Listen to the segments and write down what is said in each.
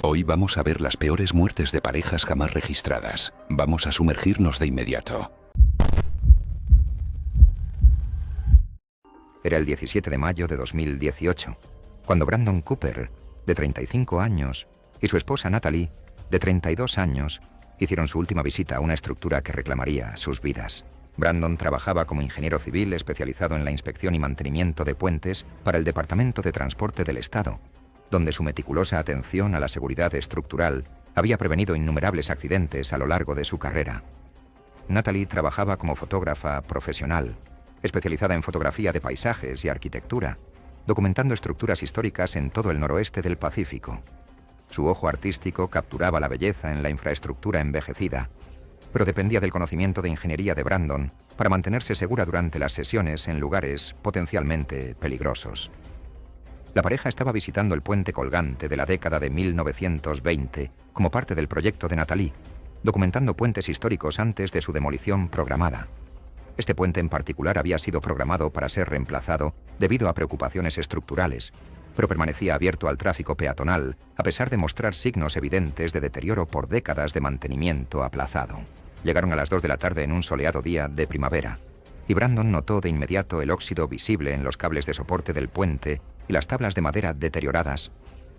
Hoy vamos a ver las peores muertes de parejas jamás registradas. Vamos a sumergirnos de inmediato. Era el 17 de mayo de 2018, cuando Brandon Cooper, de 35 años, y su esposa Natalie, de 32 años, hicieron su última visita a una estructura que reclamaría sus vidas. Brandon trabajaba como ingeniero civil especializado en la inspección y mantenimiento de puentes para el Departamento de Transporte del Estado, donde su meticulosa atención a la seguridad estructural había prevenido innumerables accidentes a lo largo de su carrera. Natalie trabajaba como fotógrafa profesional, especializada en fotografía de paisajes y arquitectura, documentando estructuras históricas en todo el noroeste del Pacífico. Su ojo artístico capturaba la belleza en la infraestructura envejecida, pero dependía del conocimiento de ingeniería de Brandon para mantenerse segura durante las sesiones en lugares potencialmente peligrosos. La pareja estaba visitando el puente colgante de la década de 1920 como parte del proyecto de Natalie, documentando puentes históricos antes de su demolición programada. Este puente en particular había sido programado para ser reemplazado debido a preocupaciones estructurales, pero permanecía abierto al tráfico peatonal a pesar de mostrar signos evidentes de deterioro por décadas de mantenimiento aplazado. Llegaron a las 2 de la tarde en un soleado día de primavera, y Brandon notó de inmediato el óxido visible en los cables de soporte del puente y las tablas de madera deterioradas.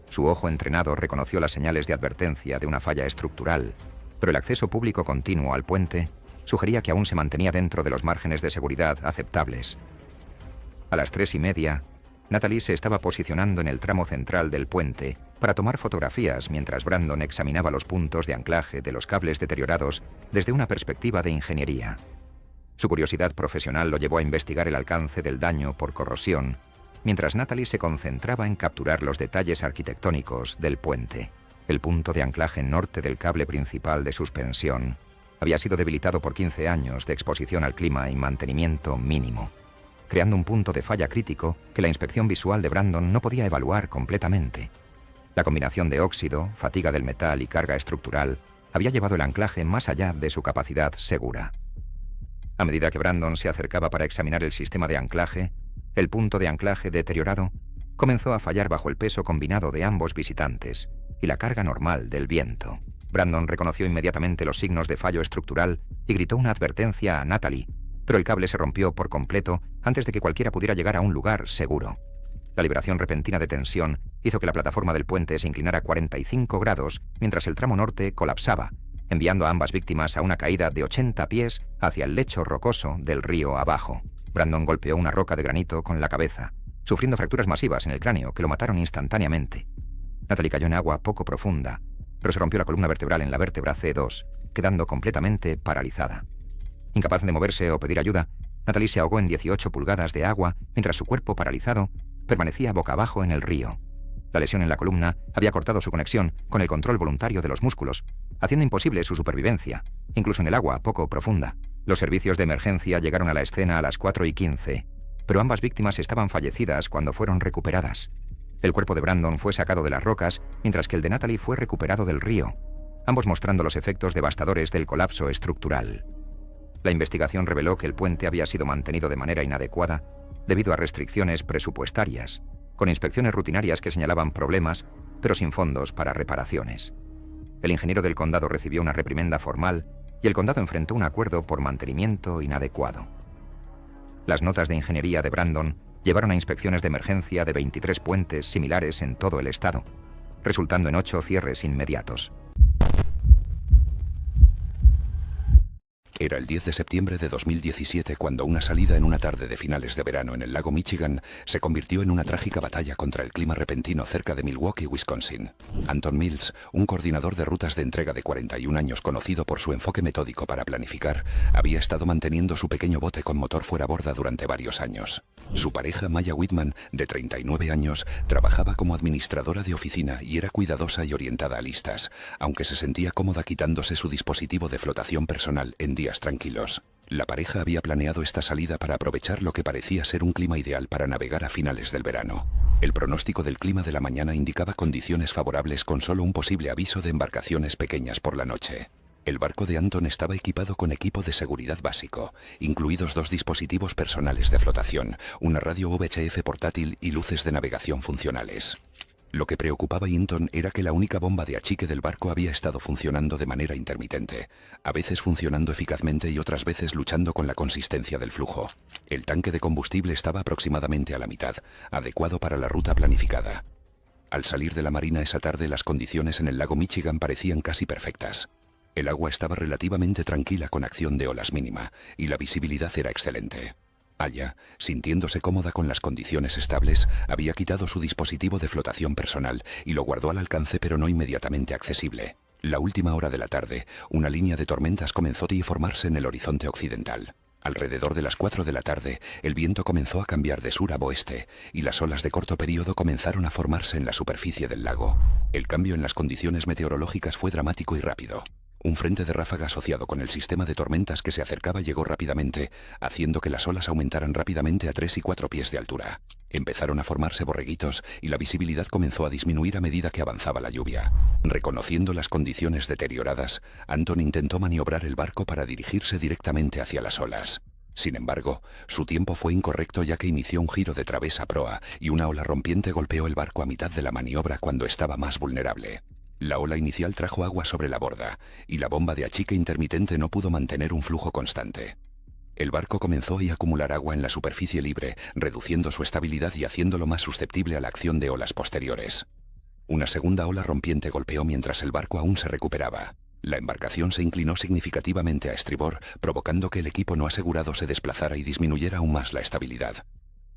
Su ojo entrenado reconoció las señales de advertencia de una falla estructural, pero el acceso público continuo al puente sugería que aún se mantenía dentro de los márgenes de seguridad aceptables. A las 3:30, Natalie se estaba posicionando en el tramo central del puente para tomar fotografías mientras Brandon examinaba los puntos de anclaje de los cables deteriorados desde una perspectiva de ingeniería. Su curiosidad profesional lo llevó a investigar el alcance del daño por corrosión, mientras Natalie se concentraba en capturar los detalles arquitectónicos del puente. El punto de anclaje norte del cable principal de suspensión había sido debilitado por 15 años de exposición al clima y mantenimiento mínimo, creando un punto de falla crítico que la inspección visual de Brandon no podía evaluar completamente. La combinación de óxido, fatiga del metal y carga estructural había llevado el anclaje más allá de su capacidad segura. A medida que Brandon se acercaba para examinar el sistema de anclaje, el punto de anclaje deteriorado comenzó a fallar bajo el peso combinado de ambos visitantes y la carga normal del viento. Brandon reconoció inmediatamente los signos de fallo estructural y gritó una advertencia a Natalie, pero el cable se rompió por completo antes de que cualquiera pudiera llegar a un lugar seguro. La liberación repentina de tensión hizo que la plataforma del puente se inclinara 45 grados mientras el tramo norte colapsaba, enviando a ambas víctimas a una caída de 80 pies hacia el lecho rocoso del río abajo. Brandon golpeó una roca de granito con la cabeza, sufriendo fracturas masivas en el cráneo que lo mataron instantáneamente. Natalie cayó en agua poco profunda, pero se rompió la columna vertebral en la vértebra C2, quedando completamente paralizada. Incapaz de moverse o pedir ayuda, Natalie se ahogó en 18 pulgadas de agua mientras su cuerpo paralizado permanecía boca abajo en el río. La lesión en la columna había cortado su conexión con el control voluntario de los músculos, haciendo imposible su supervivencia, incluso en el agua poco profunda. Los servicios de emergencia llegaron a la escena a las 4:15, pero ambas víctimas estaban fallecidas cuando fueron recuperadas. El cuerpo de Brandon fue sacado de las rocas, mientras que el de Natalie fue recuperado del río, ambos mostrando los efectos devastadores del colapso estructural. La investigación reveló que el puente había sido mantenido de manera inadecuada debido a restricciones presupuestarias, con inspecciones rutinarias que señalaban problemas, pero sin fondos para reparaciones. El ingeniero del condado recibió una reprimenda formal y el condado enfrentó un acuerdo por mantenimiento inadecuado. Las notas de ingeniería de Brandon llevaron a inspecciones de emergencia de 23 puentes similares en todo el estado, resultando en 8 cierres inmediatos. Era el 10 de septiembre de 2017 cuando una salida en una tarde de finales de verano en el lago Michigan se convirtió en una trágica batalla contra el clima repentino cerca de Milwaukee, Wisconsin. Anton Mills, un coordinador de rutas de entrega de 41 años conocido por su enfoque metódico para planificar, había estado manteniendo su pequeño bote con motor fuera borda durante varios años. Su pareja, Maya Whitman, de 39 años, trabajaba como administradora de oficina y era cuidadosa y orientada a listas, aunque se sentía cómoda quitándose su dispositivo de flotación personal en días tranquilos. La pareja había planeado esta salida para aprovechar lo que parecía ser un clima ideal para navegar a finales del verano. El pronóstico del clima de la mañana indicaba condiciones favorables con solo un posible aviso de embarcaciones pequeñas por la noche. El barco de Anton estaba equipado con equipo de seguridad básico, incluidos 2 dispositivos personales de flotación, una radio VHF portátil y luces de navegación funcionales. Lo que preocupaba a Hinton era que la única bomba de achique del barco había estado funcionando de manera intermitente, a veces funcionando eficazmente y otras veces luchando con la consistencia del flujo. El tanque de combustible estaba aproximadamente a la mitad, adecuado para la ruta planificada. Al salir de la marina esa tarde, las condiciones en el lago Michigan parecían casi perfectas. El agua estaba relativamente tranquila con acción de olas mínima, y la visibilidad era excelente. Aya, sintiéndose cómoda con las condiciones estables, había quitado su dispositivo de flotación personal y lo guardó al alcance pero no inmediatamente accesible. La última hora de la tarde, una línea de tormentas comenzó a formarse en el horizonte occidental. Alrededor de las 4 de la tarde, el viento comenzó a cambiar de sur a oeste y las olas de corto periodo comenzaron a formarse en la superficie del lago. El cambio en las condiciones meteorológicas fue dramático y rápido. Un frente de ráfaga asociado con el sistema de tormentas que se acercaba llegó rápidamente, haciendo que las olas aumentaran rápidamente a 3 y 4 pies de altura. Empezaron a formarse borreguitos y la visibilidad comenzó a disminuir a medida que avanzaba la lluvia. Reconociendo las condiciones deterioradas, Anton intentó maniobrar el barco para dirigirse directamente hacia las olas. Sin embargo, su tiempo fue incorrecto ya que inició un giro de través a proa y una ola rompiente golpeó el barco a mitad de la maniobra cuando estaba más vulnerable. La ola inicial trajo agua sobre la borda, y la bomba de achique intermitente no pudo mantener un flujo constante. El barco comenzó a acumular agua en la superficie libre, reduciendo su estabilidad y haciéndolo más susceptible a la acción de olas posteriores. Una segunda ola rompiente golpeó mientras el barco aún se recuperaba. La embarcación se inclinó significativamente a estribor, provocando que el equipo no asegurado se desplazara y disminuyera aún más la estabilidad.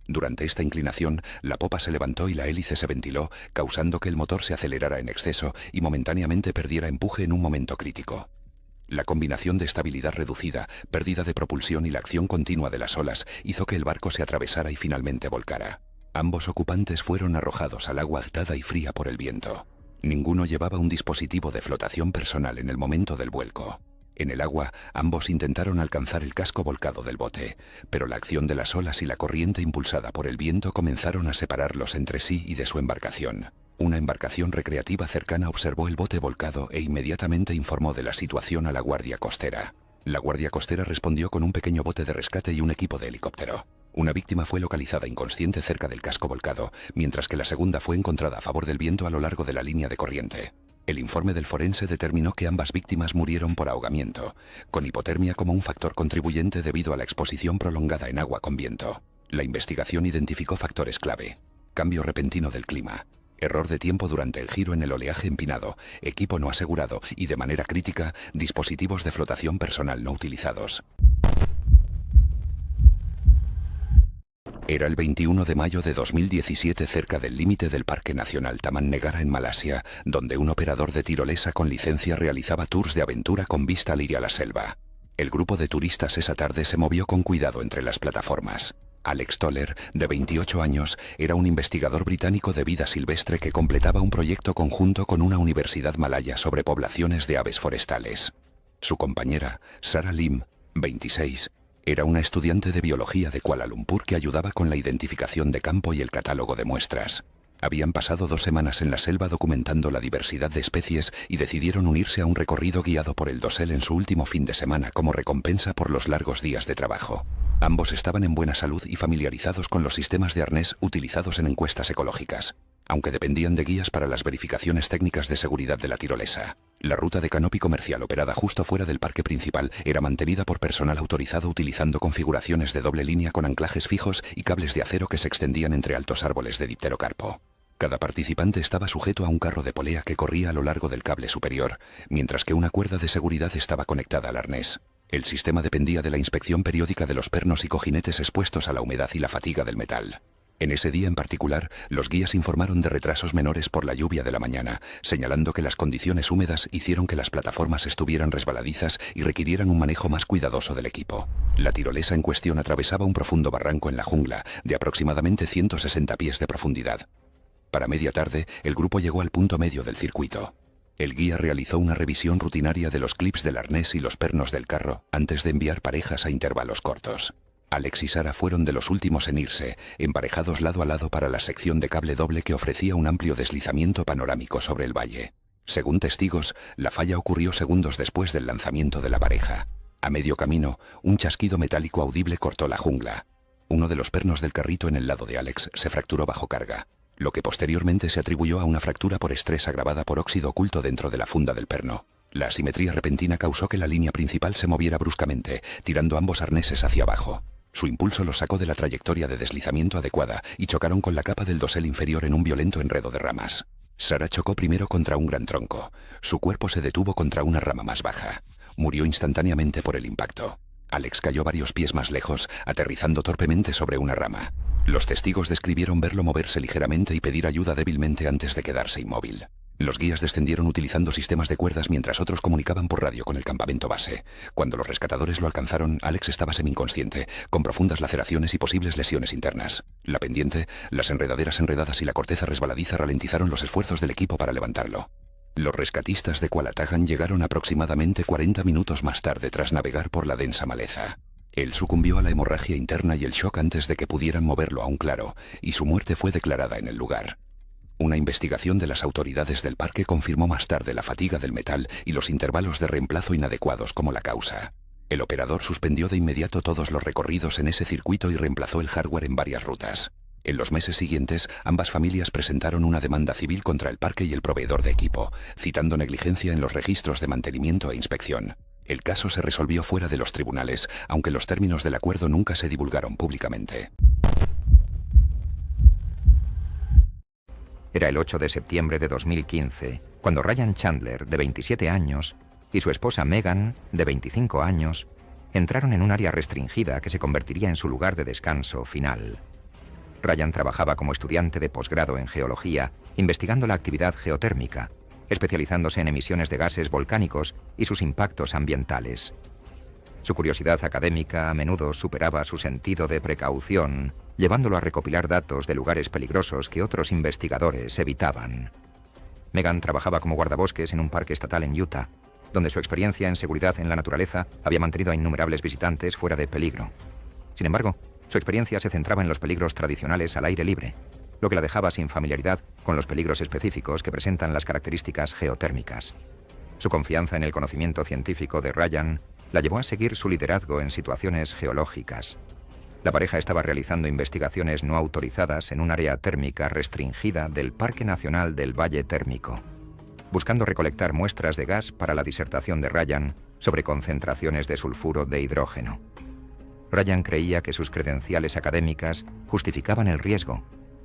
Durante esta inclinación, la popa se levantó y la hélice se ventiló, causando que el motor se acelerara en exceso y momentáneamente perdiera empuje en un momento crítico. La combinación de estabilidad reducida, pérdida de propulsión y la acción continua de las olas hizo que el barco se atravesara y finalmente volcara. Ambos ocupantes fueron arrojados al agua agitada y fría por el viento. Ninguno llevaba un dispositivo de flotación personal en el momento del vuelco. En el agua, ambos intentaron alcanzar el casco volcado del bote, pero la acción de las olas y la corriente impulsada por el viento comenzaron a separarlos entre sí y de su embarcación. Una embarcación recreativa cercana observó el bote volcado e inmediatamente informó de la situación a la Guardia Costera. La Guardia Costera respondió con un pequeño bote de rescate y un equipo de helicóptero. Una víctima fue localizada inconsciente cerca del casco volcado, mientras que la segunda fue encontrada a favor del viento a lo largo de la línea de corriente. El informe del forense determinó que ambas víctimas murieron por ahogamiento, con hipotermia como un factor contribuyente debido a la exposición prolongada en agua con viento. La investigación identificó factores clave: cambio repentino del clima, error de tiempo durante el giro en el oleaje empinado, equipo no asegurado y, de manera crítica, dispositivos de flotación personal no utilizados. Era el 21 de mayo de 2017 cerca del límite del Parque Nacional Taman Negara en Malasia, donde un operador de tirolesa con licencia realizaba tours de aventura con vista al ir a la selva. El grupo de turistas esa tarde se movió con cuidado entre las plataformas. Alex Toller, de 28 años, era un investigador británico de vida silvestre que completaba un proyecto conjunto con una universidad malaya sobre poblaciones de aves forestales. Su compañera, Sarah Lim, 26, era una estudiante de biología de Kuala Lumpur que ayudaba con la identificación de campo y el catálogo de muestras. Habían pasado 2 semanas en la selva documentando la diversidad de especies y decidieron unirse a un recorrido guiado por el dosel en su último fin de semana como recompensa por los largos días de trabajo. Ambos estaban en buena salud y familiarizados con los sistemas de arnés utilizados en encuestas ecológicas, aunque dependían de guías para las verificaciones técnicas de seguridad de la tirolesa. La ruta de canopy comercial operada justo fuera del parque principal era mantenida por personal autorizado utilizando configuraciones de doble línea con anclajes fijos y cables de acero que se extendían entre altos árboles de dipterocarpo. Cada participante estaba sujeto a un carro de polea que corría a lo largo del cable superior, mientras que una cuerda de seguridad estaba conectada al arnés. El sistema dependía de la inspección periódica de los pernos y cojinetes expuestos a la humedad y la fatiga del metal. En ese día en particular, los guías informaron de retrasos menores por la lluvia de la mañana, señalando que las condiciones húmedas hicieron que las plataformas estuvieran resbaladizas y requirieran un manejo más cuidadoso del equipo. La tirolesa en cuestión atravesaba un profundo barranco en la jungla, de aproximadamente 160 pies de profundidad. Para media tarde, el grupo llegó al punto medio del circuito. El guía realizó una revisión rutinaria de los clips del arnés y los pernos del carro antes de enviar parejas a intervalos cortos. Alex y Sarah fueron de los últimos en irse, emparejados lado a lado para la sección de cable doble que ofrecía un amplio deslizamiento panorámico sobre el valle. Según testigos, la falla ocurrió segundos después del lanzamiento de la pareja. A medio camino, un chasquido metálico audible cortó la jungla. Uno de los pernos del carrito en el lado de Alex se fracturó bajo carga. lo que posteriormente se atribuyó a una fractura por estrés agravada por óxido oculto dentro de la funda del perno. La asimetría repentina causó que la línea principal se moviera bruscamente, tirando ambos arneses hacia abajo. Su impulso los sacó de la trayectoria de deslizamiento adecuada y chocaron con la capa del dosel inferior en un violento enredo de ramas. Sarah chocó primero contra un gran tronco. Su cuerpo se detuvo contra una rama más baja. Murió instantáneamente por el impacto. Alex cayó varios pies más lejos, aterrizando torpemente sobre una rama. Los testigos describieron verlo moverse ligeramente y pedir ayuda débilmente antes de quedarse inmóvil. Los guías descendieron utilizando sistemas de cuerdas mientras otros comunicaban por radio con el campamento base. Cuando los rescatadores lo alcanzaron, Alex estaba semi-inconsciente, con profundas laceraciones y posibles lesiones internas. La pendiente, las enredaderas enredadas y la corteza resbaladiza ralentizaron los esfuerzos del equipo para levantarlo. Los rescatistas de Qualatagan llegaron aproximadamente 40 minutos más tarde tras navegar por la densa maleza. Él sucumbió a la hemorragia interna y el shock antes de que pudieran moverlo a un claro, y su muerte fue declarada en el lugar. Una investigación de las autoridades del parque confirmó más tarde la fatiga del metal y los intervalos de reemplazo inadecuados como la causa. El operador suspendió de inmediato todos los recorridos en ese circuito y reemplazó el hardware en varias rutas. En los meses siguientes, ambas familias presentaron una demanda civil contra el parque y el proveedor de equipo, citando negligencia en los registros de mantenimiento e inspección. El caso se resolvió fuera de los tribunales, aunque los términos del acuerdo nunca se divulgaron públicamente. Era el 8 de septiembre de 2015, cuando Ryan Chandler, de 27 años, y su esposa Megan, de 25 años, entraron en un área restringida que se convertiría en su lugar de descanso final. Ryan trabajaba como estudiante de posgrado en geología, investigando la actividad geotérmica, especializándose en emisiones de gases volcánicos y sus impactos ambientales. Su curiosidad académica a menudo superaba su sentido de precaución, llevándolo a recopilar datos de lugares peligrosos que otros investigadores evitaban. Megan trabajaba como guardabosques en un parque estatal en Utah, donde su experiencia en seguridad en la naturaleza había mantenido a innumerables visitantes fuera de peligro. Sin embargo, su experiencia se centraba en los peligros tradicionales al aire libre, lo que la dejaba sin familiaridad con los peligros específicos que presentan las características geotérmicas. Su confianza en el conocimiento científico de Ryan la llevó a seguir su liderazgo en situaciones geológicas. La pareja estaba realizando investigaciones no autorizadas en un área térmica restringida del Parque Nacional del Valle Térmico, buscando recolectar muestras de gas para la disertación de Ryan sobre concentraciones de sulfuro de hidrógeno. Ryan creía que sus credenciales académicas justificaban el riesgo,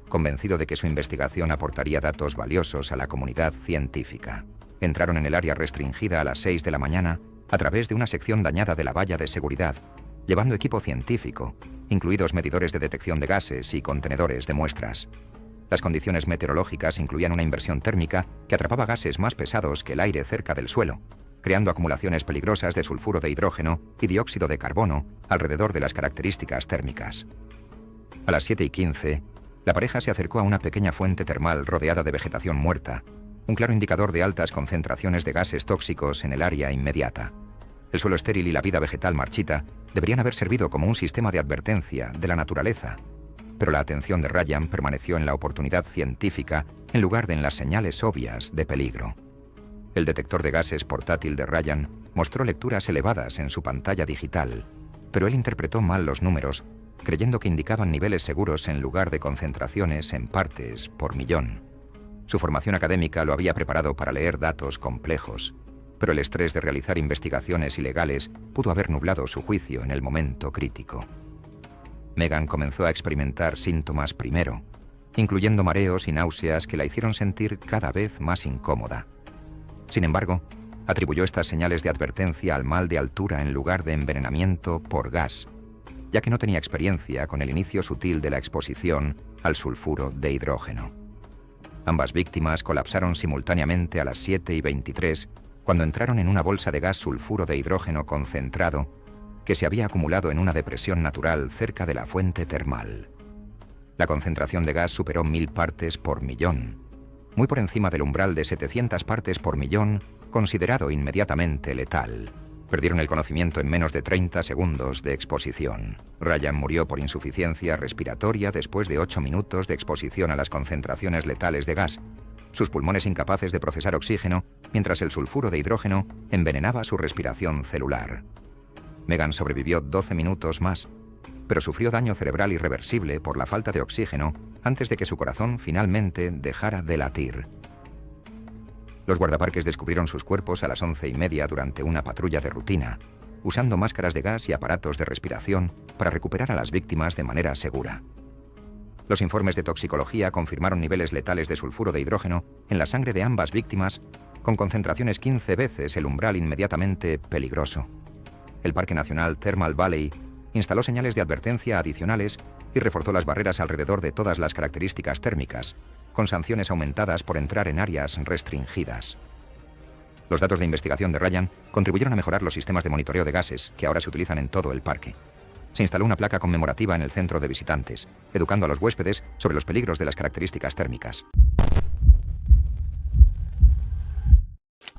convencido de que su investigación aportaría datos valiosos a la comunidad científica. Entraron en el área restringida a las 6 de la mañana a través de una sección dañada de la valla de seguridad, llevando equipo científico, incluidos medidores de detección de gases y contenedores de muestras. Las condiciones meteorológicas incluían una inversión térmica que atrapaba gases más pesados que el aire cerca del suelo, creando acumulaciones peligrosas de sulfuro de hidrógeno y dióxido de carbono alrededor de las características térmicas. A las 7:15, la pareja se acercó a una pequeña fuente termal rodeada de vegetación muerta, un claro indicador de altas concentraciones de gases tóxicos en el área inmediata. El suelo estéril y la vida vegetal marchita deberían haber servido como un sistema de advertencia de la naturaleza, pero la atención de Ryan permaneció en la oportunidad científica en lugar de en las señales obvias de peligro. El detector de gases portátil de Ryan mostró lecturas elevadas en su pantalla digital, pero él interpretó mal los números, creyendo que indicaban niveles seguros en lugar de concentraciones en partes por millón. Su formación académica lo había preparado para leer datos complejos, pero el estrés de realizar investigaciones ilegales pudo haber nublado su juicio en el momento crítico. Megan comenzó a experimentar síntomas primero, incluyendo mareos y náuseas que la hicieron sentir cada vez más incómoda. Sin embargo, atribuyó estas señales de advertencia al mal de altura en lugar de envenenamiento por gas, ya que no tenía experiencia con el inicio sutil de la exposición al sulfuro de hidrógeno. Ambas víctimas colapsaron simultáneamente a las 7:23 cuando entraron en una bolsa de gas sulfuro de hidrógeno concentrado que se había acumulado en una depresión natural cerca de la fuente termal. La concentración de gas superó 1000 partes por millón, muy por encima del umbral de 700 partes por millón, considerado inmediatamente letal. Perdieron el conocimiento en menos de 30 segundos de exposición. Ryan murió por insuficiencia respiratoria después de 8 minutos de exposición a las concentraciones letales de gas, sus pulmones incapaces de procesar oxígeno, mientras el sulfuro de hidrógeno envenenaba su respiración celular. Megan sobrevivió 12 minutos más, pero sufrió daño cerebral irreversible por la falta de oxígeno antes de que su corazón finalmente dejara de latir. Los guardaparques descubrieron sus cuerpos a las 11:30 durante una patrulla de rutina, usando máscaras de gas y aparatos de respiración para recuperar a las víctimas de manera segura. Los informes de toxicología confirmaron niveles letales de sulfuro de hidrógeno en la sangre de ambas víctimas, con concentraciones 15 veces el umbral inmediatamente peligroso. El Parque Nacional Thermal Valley instaló señales de advertencia adicionales y reforzó las barreras alrededor de todas las características térmicas, con sanciones aumentadas por entrar en áreas restringidas. Los datos de investigación de Ryan contribuyeron a mejorar los sistemas de monitoreo de gases que ahora se utilizan en todo el parque. Se instaló una placa conmemorativa en el centro de visitantes, educando a los huéspedes sobre los peligros de las características térmicas.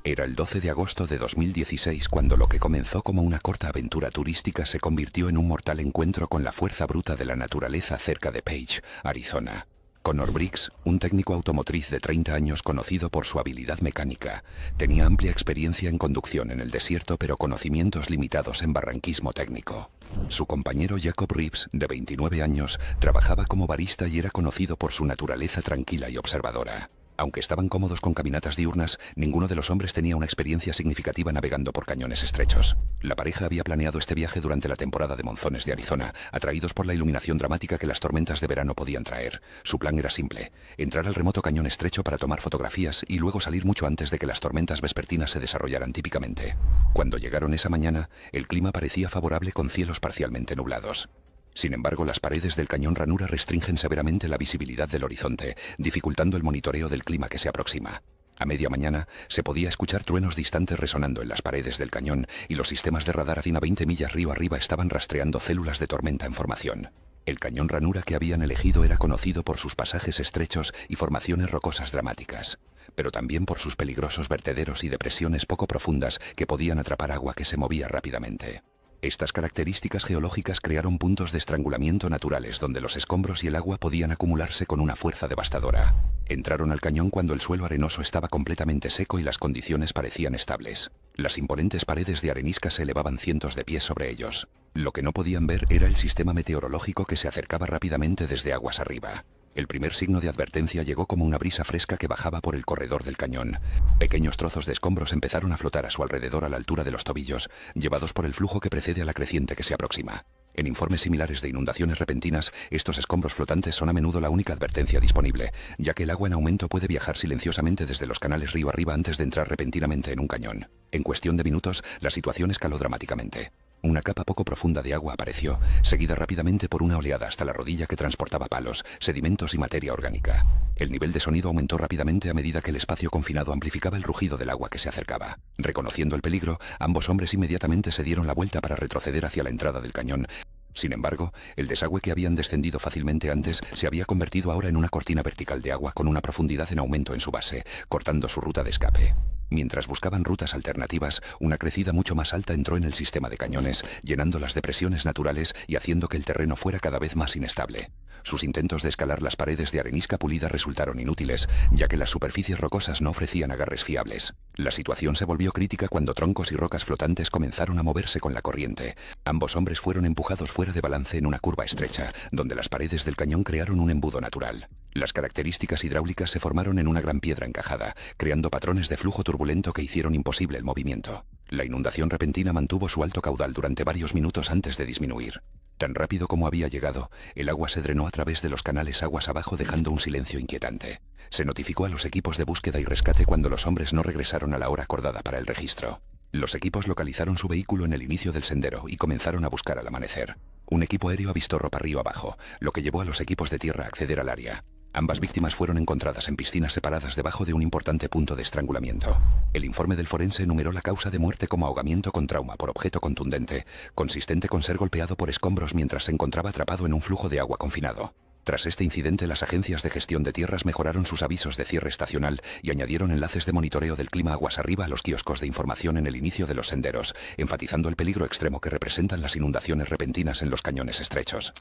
Era el 12 de agosto de 2016 cuando lo que comenzó como una corta aventura turística se convirtió en un mortal encuentro con la fuerza bruta de la naturaleza cerca de Page, Arizona. Connor Briggs, un técnico automotriz de 30 años conocido por su habilidad mecánica, tenía amplia experiencia en conducción en el desierto pero conocimientos limitados en barranquismo técnico. Su compañero Jacob Reeves, de 29 años, trabajaba como barista y era conocido por su naturaleza tranquila y observadora. Aunque estaban cómodos con caminatas diurnas, ninguno de los hombres tenía una experiencia significativa navegando por cañones estrechos. La pareja había planeado este viaje durante la temporada de monzones de Arizona, atraídos por la iluminación dramática que las tormentas de verano podían traer. Su plan era simple: entrar al remoto cañón estrecho para tomar fotografías y luego salir mucho antes de que las tormentas vespertinas se desarrollaran típicamente. Cuando llegaron esa mañana, el clima parecía favorable con cielos parcialmente nublados. Sin embargo, las paredes del cañón Ranura restringen severamente la visibilidad del horizonte, dificultando el monitoreo del clima que se aproxima. A media mañana se podía escuchar truenos distantes resonando en las paredes del cañón y los sistemas de radar a 20 millas río arriba estaban rastreando células de tormenta en formación. El cañón Ranura que habían elegido era conocido por sus pasajes estrechos y formaciones rocosas dramáticas, pero también por sus peligrosos vertederos y depresiones poco profundas que podían atrapar agua que se movía rápidamente. Estas características geológicas crearon puntos de estrangulamiento naturales donde los escombros y el agua podían acumularse con una fuerza devastadora. Entraron al cañón cuando el suelo arenoso estaba completamente seco y las condiciones parecían estables. Las imponentes paredes de arenisca se elevaban cientos de pies sobre ellos. Lo que no podían ver era el sistema meteorológico que se acercaba rápidamente desde aguas arriba. El primer signo de advertencia llegó como una brisa fresca que bajaba por el corredor del cañón. Pequeños trozos de escombros empezaron a flotar a su alrededor a la altura de los tobillos, llevados por el flujo que precede a la creciente que se aproxima. En informes similares de inundaciones repentinas, estos escombros flotantes son a menudo la única advertencia disponible, ya que el agua en aumento puede viajar silenciosamente desde los canales río arriba antes de entrar repentinamente en un cañón. En cuestión de minutos, la situación escaló dramáticamente. Una capa poco profunda de agua apareció, seguida rápidamente por una oleada hasta la rodilla que transportaba palos, sedimentos y materia orgánica. El nivel de sonido aumentó rápidamente a medida que el espacio confinado amplificaba el rugido del agua que se acercaba. Reconociendo el peligro, ambos hombres inmediatamente se dieron la vuelta para retroceder hacia la entrada del cañón. Sin embargo, el desagüe que habían descendido fácilmente antes se había convertido ahora en una cortina vertical de agua con una profundidad en aumento en su base, cortando su ruta de escape. Mientras buscaban rutas alternativas, una crecida mucho más alta entró en el sistema de cañones, llenando las depresiones naturales y haciendo que el terreno fuera cada vez más inestable. Sus intentos de escalar las paredes de arenisca pulida resultaron inútiles, ya que las superficies rocosas no ofrecían agarres fiables. La situación se volvió crítica cuando troncos y rocas flotantes comenzaron a moverse con la corriente. Ambos hombres fueron empujados fuera de balance en una curva estrecha, donde las paredes del cañón crearon un embudo natural. Las características hidráulicas se formaron en una gran piedra encajada, creando patrones de flujo turbulento que hicieron imposible el movimiento. La inundación repentina mantuvo su alto caudal durante varios minutos antes de disminuir. Tan rápido como había llegado, el agua se drenó a través de los canales aguas abajo dejando un silencio inquietante. Se notificó a los equipos de búsqueda y rescate cuando los hombres no regresaron a la hora acordada para el registro. Los equipos localizaron su vehículo en el inicio del sendero y comenzaron a buscar al amanecer. Un equipo aéreo avistó ropa río abajo, lo que llevó a los equipos de tierra a acceder al área. Ambas víctimas fueron encontradas en piscinas separadas debajo de un importante punto de estrangulamiento. El informe del forense enumeró la causa de muerte como ahogamiento con trauma por objeto contundente, consistente con ser golpeado por escombros mientras se encontraba atrapado en un flujo de agua confinado. Tras este incidente, las agencias de gestión de tierras mejoraron sus avisos de cierre estacional y añadieron enlaces de monitoreo del clima aguas arriba a los kioscos de información en el inicio de los senderos, enfatizando el peligro extremo que representan las inundaciones repentinas en los cañones estrechos.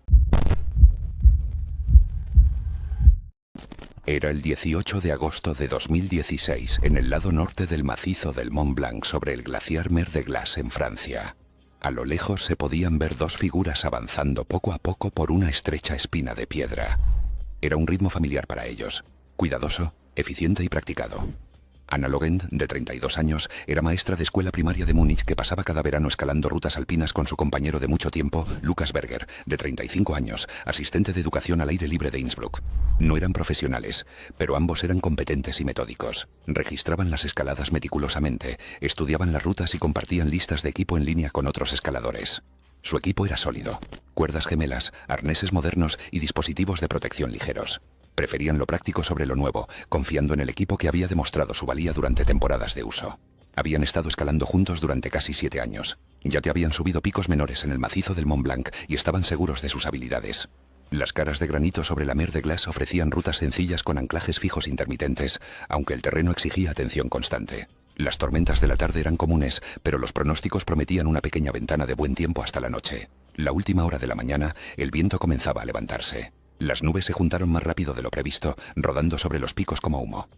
Era el 18 de agosto de 2016, en el lado norte del macizo del Mont Blanc sobre el glaciar Mer de Glace en Francia. A lo lejos se podían ver dos figuras avanzando poco a poco por una estrecha espina de piedra. Era un ritmo familiar para ellos, cuidadoso, eficiente y practicado. Anna Logent, de 32 años, era maestra de escuela primaria de Múnich que pasaba cada verano escalando rutas alpinas con su compañero de mucho tiempo, Lukas Berger, de 35 años, asistente de educación al aire libre de Innsbruck. No eran profesionales, pero ambos eran competentes y metódicos. Registraban las escaladas meticulosamente, estudiaban las rutas y compartían listas de equipo en línea con otros escaladores. Su equipo era sólido: cuerdas gemelas, arneses modernos y dispositivos de protección ligeros. Preferían lo práctico sobre lo nuevo, confiando en el equipo que había demostrado su valía durante temporadas de uso. Habían estado escalando juntos durante casi 7 años. Ya te habían subido picos menores en el macizo del Mont Blanc y estaban seguros de sus habilidades. Las caras de granito sobre la Mer de Glace ofrecían rutas sencillas con anclajes fijos intermitentes, aunque el terreno exigía atención constante. Las tormentas de la tarde eran comunes, pero los pronósticos prometían una pequeña ventana de buen tiempo hasta la noche. La última hora de la mañana, el viento comenzaba a levantarse. Las nubes se juntaron más rápido de lo previsto, rodando sobre los picos como humo.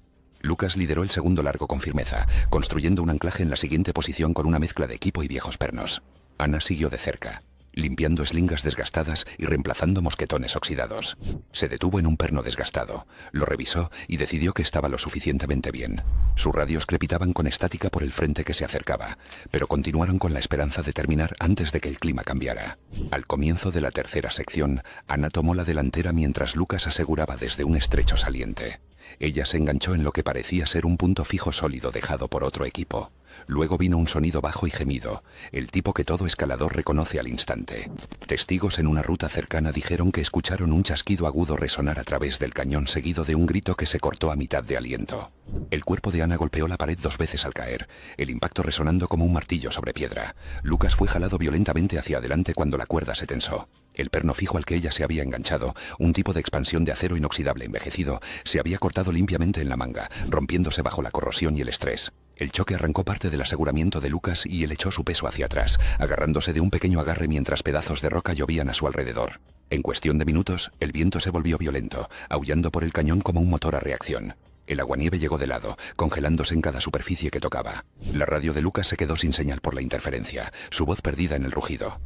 Lukas lideró el segundo largo con firmeza, construyendo un anclaje en la siguiente posición con una mezcla de equipo y viejos pernos. Anna siguió de cerca, limpiando eslingas desgastadas y reemplazando mosquetones oxidados. Se detuvo en un perno desgastado, lo revisó y decidió que estaba lo suficientemente bien. Sus radios crepitaban con estática por el frente que se acercaba, pero continuaron con la esperanza de terminar antes de que el clima cambiara. Al comienzo de la tercera sección, Anna tomó la delantera mientras Lukas aseguraba desde un estrecho saliente. Ella se enganchó en lo que parecía ser un punto fijo sólido dejado por otro equipo. Luego vino un sonido bajo y gemido, el tipo que todo escalador reconoce al instante. Testigos en una ruta cercana dijeron que escucharon un chasquido agudo resonar a través del cañón seguido de un grito que se cortó a mitad de aliento. El cuerpo de Anna golpeó la pared 2 veces al caer, el impacto resonando como un martillo sobre piedra. Lukas fue jalado violentamente hacia adelante cuando la cuerda se tensó. El perno fijo al que ella se había enganchado, un tipo de expansión de acero inoxidable envejecido, se había cortado limpiamente en la manga, rompiéndose bajo la corrosión y el estrés. El choque arrancó parte del aseguramiento de Lukas y él echó su peso hacia atrás, agarrándose de un pequeño agarre mientras pedazos de roca llovían a su alrededor. En cuestión de minutos, el viento se volvió violento, aullando por el cañón como un motor a reacción. El aguanieve llegó de lado, congelándose en cada superficie que tocaba. La radio de Lukas se quedó sin señal por la interferencia, su voz perdida en el rugido.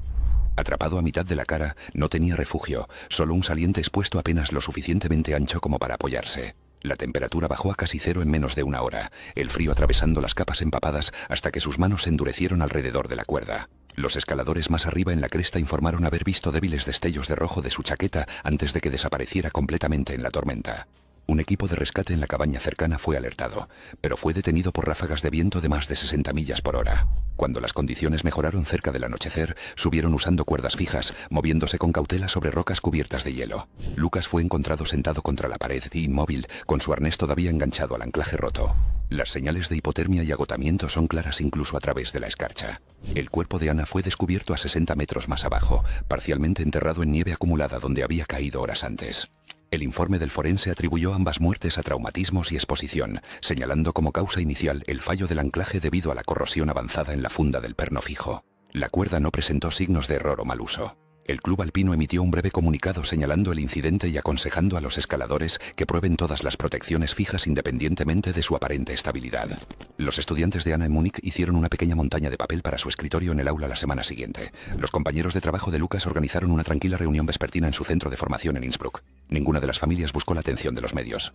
Atrapado a mitad de la cara, no tenía refugio, solo un saliente expuesto apenas lo suficientemente ancho como para apoyarse. La temperatura bajó a casi 0 en menos de 1 hora, el frío atravesando las capas empapadas hasta que sus manos se endurecieron alrededor de la cuerda. Los escaladores más arriba en la cresta informaron haber visto débiles destellos de rojo de su chaqueta antes de que desapareciera completamente en la tormenta. Un equipo de rescate en la cabaña cercana fue alertado, pero fue detenido por ráfagas de viento de más de 60 millas por hora. Cuando las condiciones mejoraron cerca del anochecer, subieron usando cuerdas fijas, moviéndose con cautela sobre rocas cubiertas de hielo. Lukas fue encontrado sentado contra la pared, inmóvil, con su arnés todavía enganchado al anclaje roto. Las señales de hipotermia y agotamiento son claras incluso a través de la escarcha. El cuerpo de Anna fue descubierto a 60 metros más abajo, parcialmente enterrado en nieve acumulada donde había caído horas antes. El informe del forense atribuyó ambas muertes a traumatismos y exposición, señalando como causa inicial el fallo del anclaje debido a la corrosión avanzada en la funda del perno fijo. La cuerda no presentó signos de error o mal uso. El club alpino emitió un breve comunicado señalando el incidente y aconsejando a los escaladores que prueben todas las protecciones fijas independientemente de su aparente estabilidad. Los estudiantes de Anna en Múnich hicieron una pequeña montaña de papel para su escritorio en el aula la semana siguiente. Los compañeros de trabajo de Lukas organizaron una tranquila reunión vespertina en su centro de formación en Innsbruck. Ninguna de las familias buscó la atención de los medios.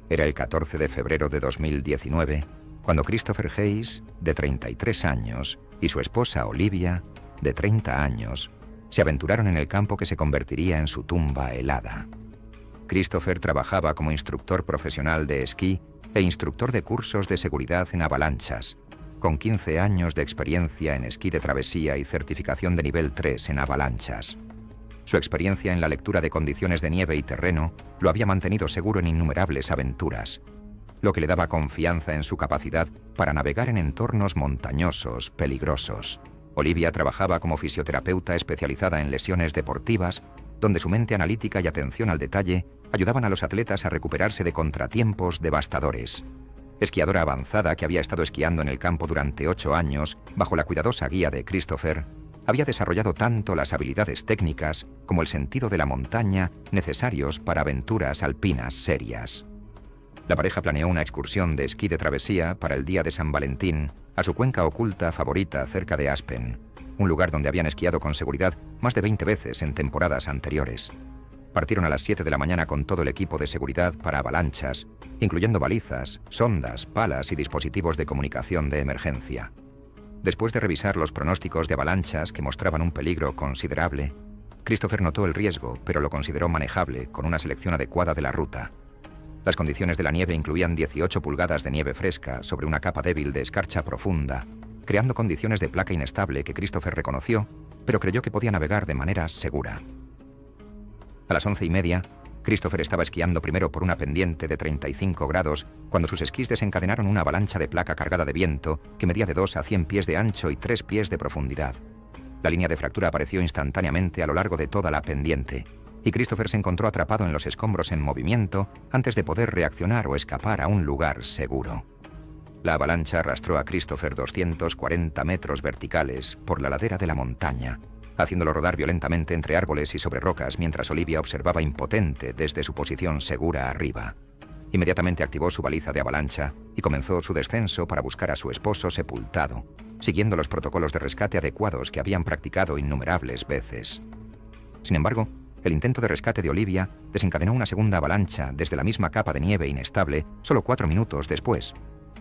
Era el 14 de febrero de 2019, cuando Christopher Hayes, de 33 años, y su esposa Olivia, de 30 años, se aventuraron en el campo que se convertiría en su tumba helada. Christopher trabajaba como instructor profesional de esquí e instructor de cursos de seguridad en avalanchas, con 15 años de experiencia en esquí de travesía y certificación de nivel 3 en avalanchas. Su experiencia en la lectura de condiciones de nieve y terreno lo había mantenido seguro en innumerables aventuras, lo que le daba confianza en su capacidad para navegar en entornos montañosos, peligrosos. Olivia trabajaba como fisioterapeuta especializada en lesiones deportivas, donde su mente analítica y atención al detalle ayudaban a los atletas a recuperarse de contratiempos devastadores. Esquiadora avanzada que había estado esquiando en el campo durante 8 años, bajo la cuidadosa guía de Christopher, había desarrollado tanto las habilidades técnicas como el sentido de la montaña necesarios para aventuras alpinas serias. La pareja planeó una excursión de esquí de travesía para el día de San Valentín a su cuenca oculta favorita cerca de Aspen, un lugar donde habían esquiado con seguridad más de 20 veces en temporadas anteriores. Partieron a las 7 de la mañana con todo el equipo de seguridad para avalanchas, incluyendo balizas, sondas, palas y dispositivos de comunicación de emergencia. Después de revisar los pronósticos de avalanchas que mostraban un peligro considerable, Christopher notó el riesgo, pero lo consideró manejable con una selección adecuada de la ruta. Las condiciones de la nieve incluían 18 pulgadas de nieve fresca sobre una capa débil de escarcha profunda, creando condiciones de placa inestable que Christopher reconoció, pero creyó que podía navegar de manera segura. A las 11:30, Christopher estaba esquiando primero por una pendiente de 35 grados cuando sus esquís desencadenaron una avalancha de placa cargada de viento que medía de 2 a 100 pies de ancho y 3 pies de profundidad. La línea de fractura apareció instantáneamente a lo largo de toda la pendiente, y Christopher se encontró atrapado en los escombros en movimiento antes de poder reaccionar o escapar a un lugar seguro. La avalancha arrastró a Christopher 240 metros verticales por la ladera de la montaña, haciéndolo rodar violentamente entre árboles y sobre rocas mientras Olivia observaba impotente desde su posición segura arriba. Inmediatamente activó su baliza de avalancha y comenzó su descenso para buscar a su esposo sepultado, siguiendo los protocolos de rescate adecuados que habían practicado innumerables veces. Sin embargo, el intento de rescate de Olivia desencadenó una segunda avalancha desde la misma capa de nieve inestable solo 4 minutos después.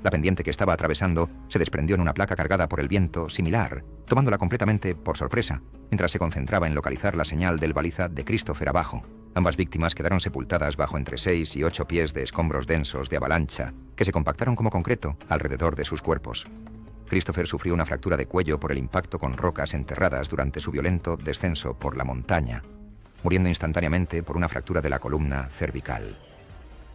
La pendiente que estaba atravesando se desprendió en una placa cargada por el viento similar, tomándola completamente por sorpresa, mientras se concentraba en localizar la señal del baliza de Christopher abajo. Ambas víctimas quedaron sepultadas bajo entre 6 y 8 pies de escombros densos de avalancha, que se compactaron como concreto alrededor de sus cuerpos. Christopher sufrió una fractura de cuello por el impacto con rocas enterradas durante su violento descenso por la montaña, muriendo instantáneamente por una fractura de la columna cervical.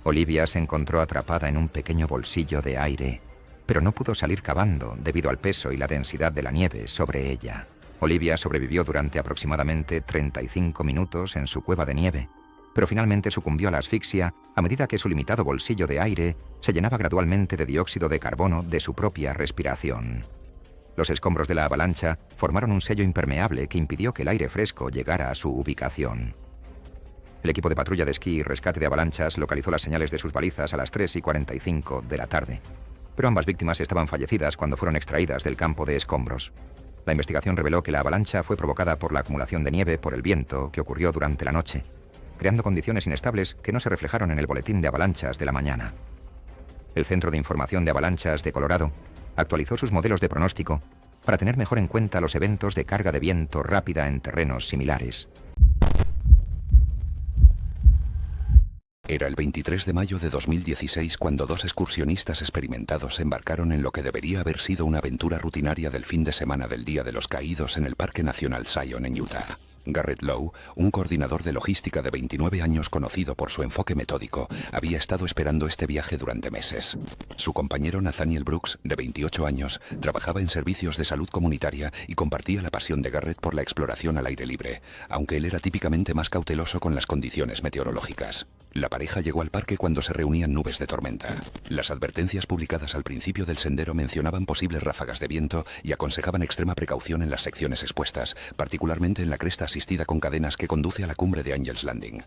Olivia se encontró atrapada en un pequeño bolsillo de aire, pero no pudo salir cavando debido al peso y la densidad de la nieve sobre ella. Olivia sobrevivió durante aproximadamente 35 minutos en su cueva de nieve, pero finalmente sucumbió a la asfixia a medida que su limitado bolsillo de aire se llenaba gradualmente de dióxido de carbono de su propia respiración. Los escombros de la avalancha formaron un sello impermeable que impidió que el aire fresco llegara a su ubicación. El equipo de patrulla de esquí y rescate de avalanchas localizó las señales de sus balizas a las 3:45 de la tarde, pero ambas víctimas estaban fallecidas cuando fueron extraídas del campo de escombros. La investigación reveló que la avalancha fue provocada por la acumulación de nieve por el viento que ocurrió durante la noche, creando condiciones inestables que no se reflejaron en el boletín de avalanchas de la mañana. El Centro de Información de Avalanchas de Colorado actualizó sus modelos de pronóstico para tener mejor en cuenta los eventos de carga de viento rápida en terrenos similares. Era el 23 de mayo de 2016 cuando 2 excursionistas experimentados embarcaron en lo que debería haber sido una aventura rutinaria del fin de semana del Día de los Caídos en el Parque Nacional Zion en Utah. Garrett Lowe, un coordinador de logística de 29 años conocido por su enfoque metódico, había estado esperando este viaje durante meses. Su compañero Nathaniel Brooks, de 28 años, trabajaba en servicios de salud comunitaria y compartía la pasión de Garrett por la exploración al aire libre, aunque él era típicamente más cauteloso con las condiciones meteorológicas. La pareja llegó al parque cuando se reunían nubes de tormenta. Las advertencias publicadas al principio del sendero mencionaban posibles ráfagas de viento y aconsejaban extrema precaución en las secciones expuestas, particularmente en la cresta asistida con cadenas que conduce a la cumbre de Angels Landing.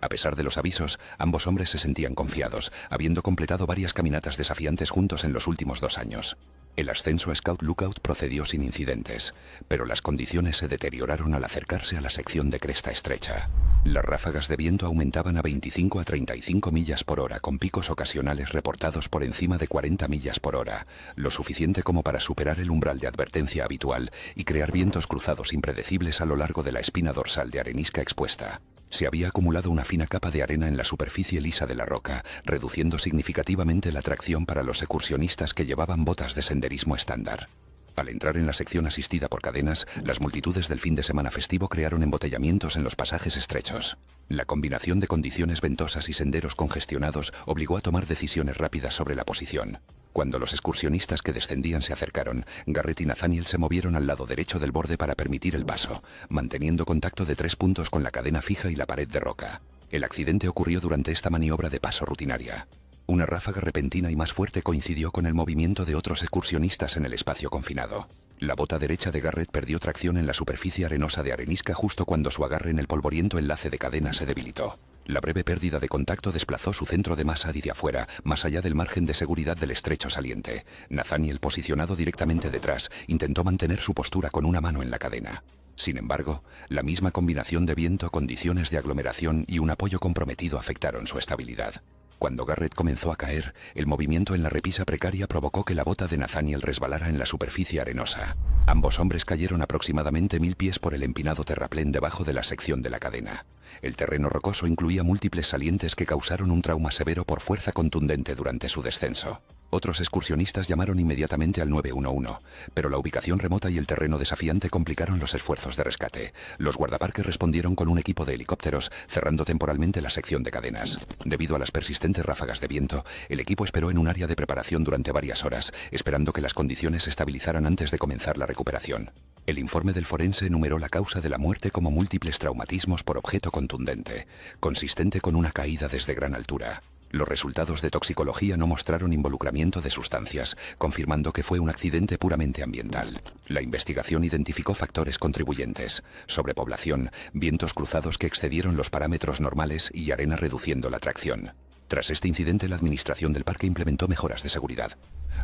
A pesar de los avisos, ambos hombres se sentían confiados, habiendo completado varias caminatas desafiantes juntos en los últimos 2 años. El ascenso a Scout Lookout procedió sin incidentes, pero las condiciones se deterioraron al acercarse a la sección de cresta estrecha. Las ráfagas de viento aumentaban a 25 a 35 millas por hora, con picos ocasionales reportados por encima de 40 millas por hora, lo suficiente como para superar el umbral de advertencia habitual y crear vientos cruzados impredecibles a lo largo de la espina dorsal de arenisca expuesta. Se había acumulado una fina capa de arena en la superficie lisa de la roca, reduciendo significativamente la tracción para los excursionistas que llevaban botas de senderismo estándar. Al entrar en la sección asistida por cadenas, las multitudes del fin de semana festivo crearon embotellamientos en los pasajes estrechos. La combinación de condiciones ventosas y senderos congestionados obligó a tomar decisiones rápidas sobre la posición. Cuando los excursionistas que descendían se acercaron, Garrett y Nathaniel se movieron al lado derecho del borde para permitir el paso, manteniendo contacto de 3 puntos con la cadena fija y la pared de roca. El accidente ocurrió durante esta maniobra de paso rutinaria. Una ráfaga repentina y más fuerte coincidió con el movimiento de otros excursionistas en el espacio confinado. La bota derecha de Garrett perdió tracción en la superficie arenosa de arenisca justo cuando su agarre en el polvoriento enlace de cadena se debilitó. La breve pérdida de contacto desplazó su centro de masa hacia afuera, más allá del margen de seguridad del estrecho saliente. Nathaniel, posicionado directamente detrás, intentó mantener su postura con una mano en la cadena. Sin embargo, la misma combinación de viento, condiciones de aglomeración y un apoyo comprometido afectaron su estabilidad. Cuando Garrett comenzó a caer, el movimiento en la repisa precaria provocó que la bota de Nathaniel resbalara en la superficie arenosa. Ambos hombres cayeron aproximadamente 1000 pies por el empinado terraplén debajo de la sección de la cadena. El terreno rocoso incluía múltiples salientes que causaron un trauma severo por fuerza contundente durante su descenso. Otros excursionistas llamaron inmediatamente al 911, pero la ubicación remota y el terreno desafiante complicaron los esfuerzos de rescate. Los guardaparques respondieron con un equipo de helicópteros, cerrando temporalmente la sección de cadenas. Debido a las persistentes ráfagas de viento, el equipo esperó en un área de preparación durante varias horas, esperando que las condiciones se estabilizaran antes de comenzar la recuperación. El informe del forense enumeró la causa de la muerte como múltiples traumatismos por objeto contundente, consistente con una caída desde gran altura. Los resultados de toxicología no mostraron involucramiento de sustancias, confirmando que fue un accidente puramente ambiental. La investigación identificó factores contribuyentes: sobrepoblación, vientos cruzados que excedieron los parámetros normales y arena reduciendo la tracción. Tras este incidente, la administración del parque implementó mejoras de seguridad.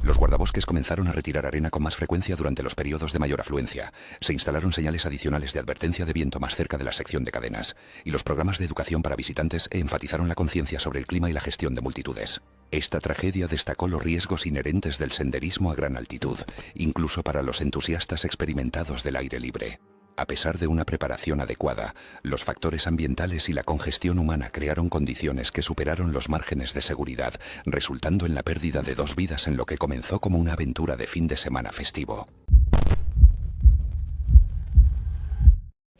Los guardabosques comenzaron a retirar arena con más frecuencia durante los periodos de mayor afluencia. Se instalaron señales adicionales de advertencia de viento más cerca de la sección de cadenas, y los programas de educación para visitantes enfatizaron la conciencia sobre el clima y la gestión de multitudes. Esta tragedia destacó los riesgos inherentes del senderismo a gran altitud, incluso para los entusiastas experimentados del aire libre. A pesar de una preparación adecuada, los factores ambientales y la congestión humana crearon condiciones que superaron los márgenes de seguridad, resultando en la pérdida de 2 vidas en lo que comenzó como una aventura de fin de semana festivo.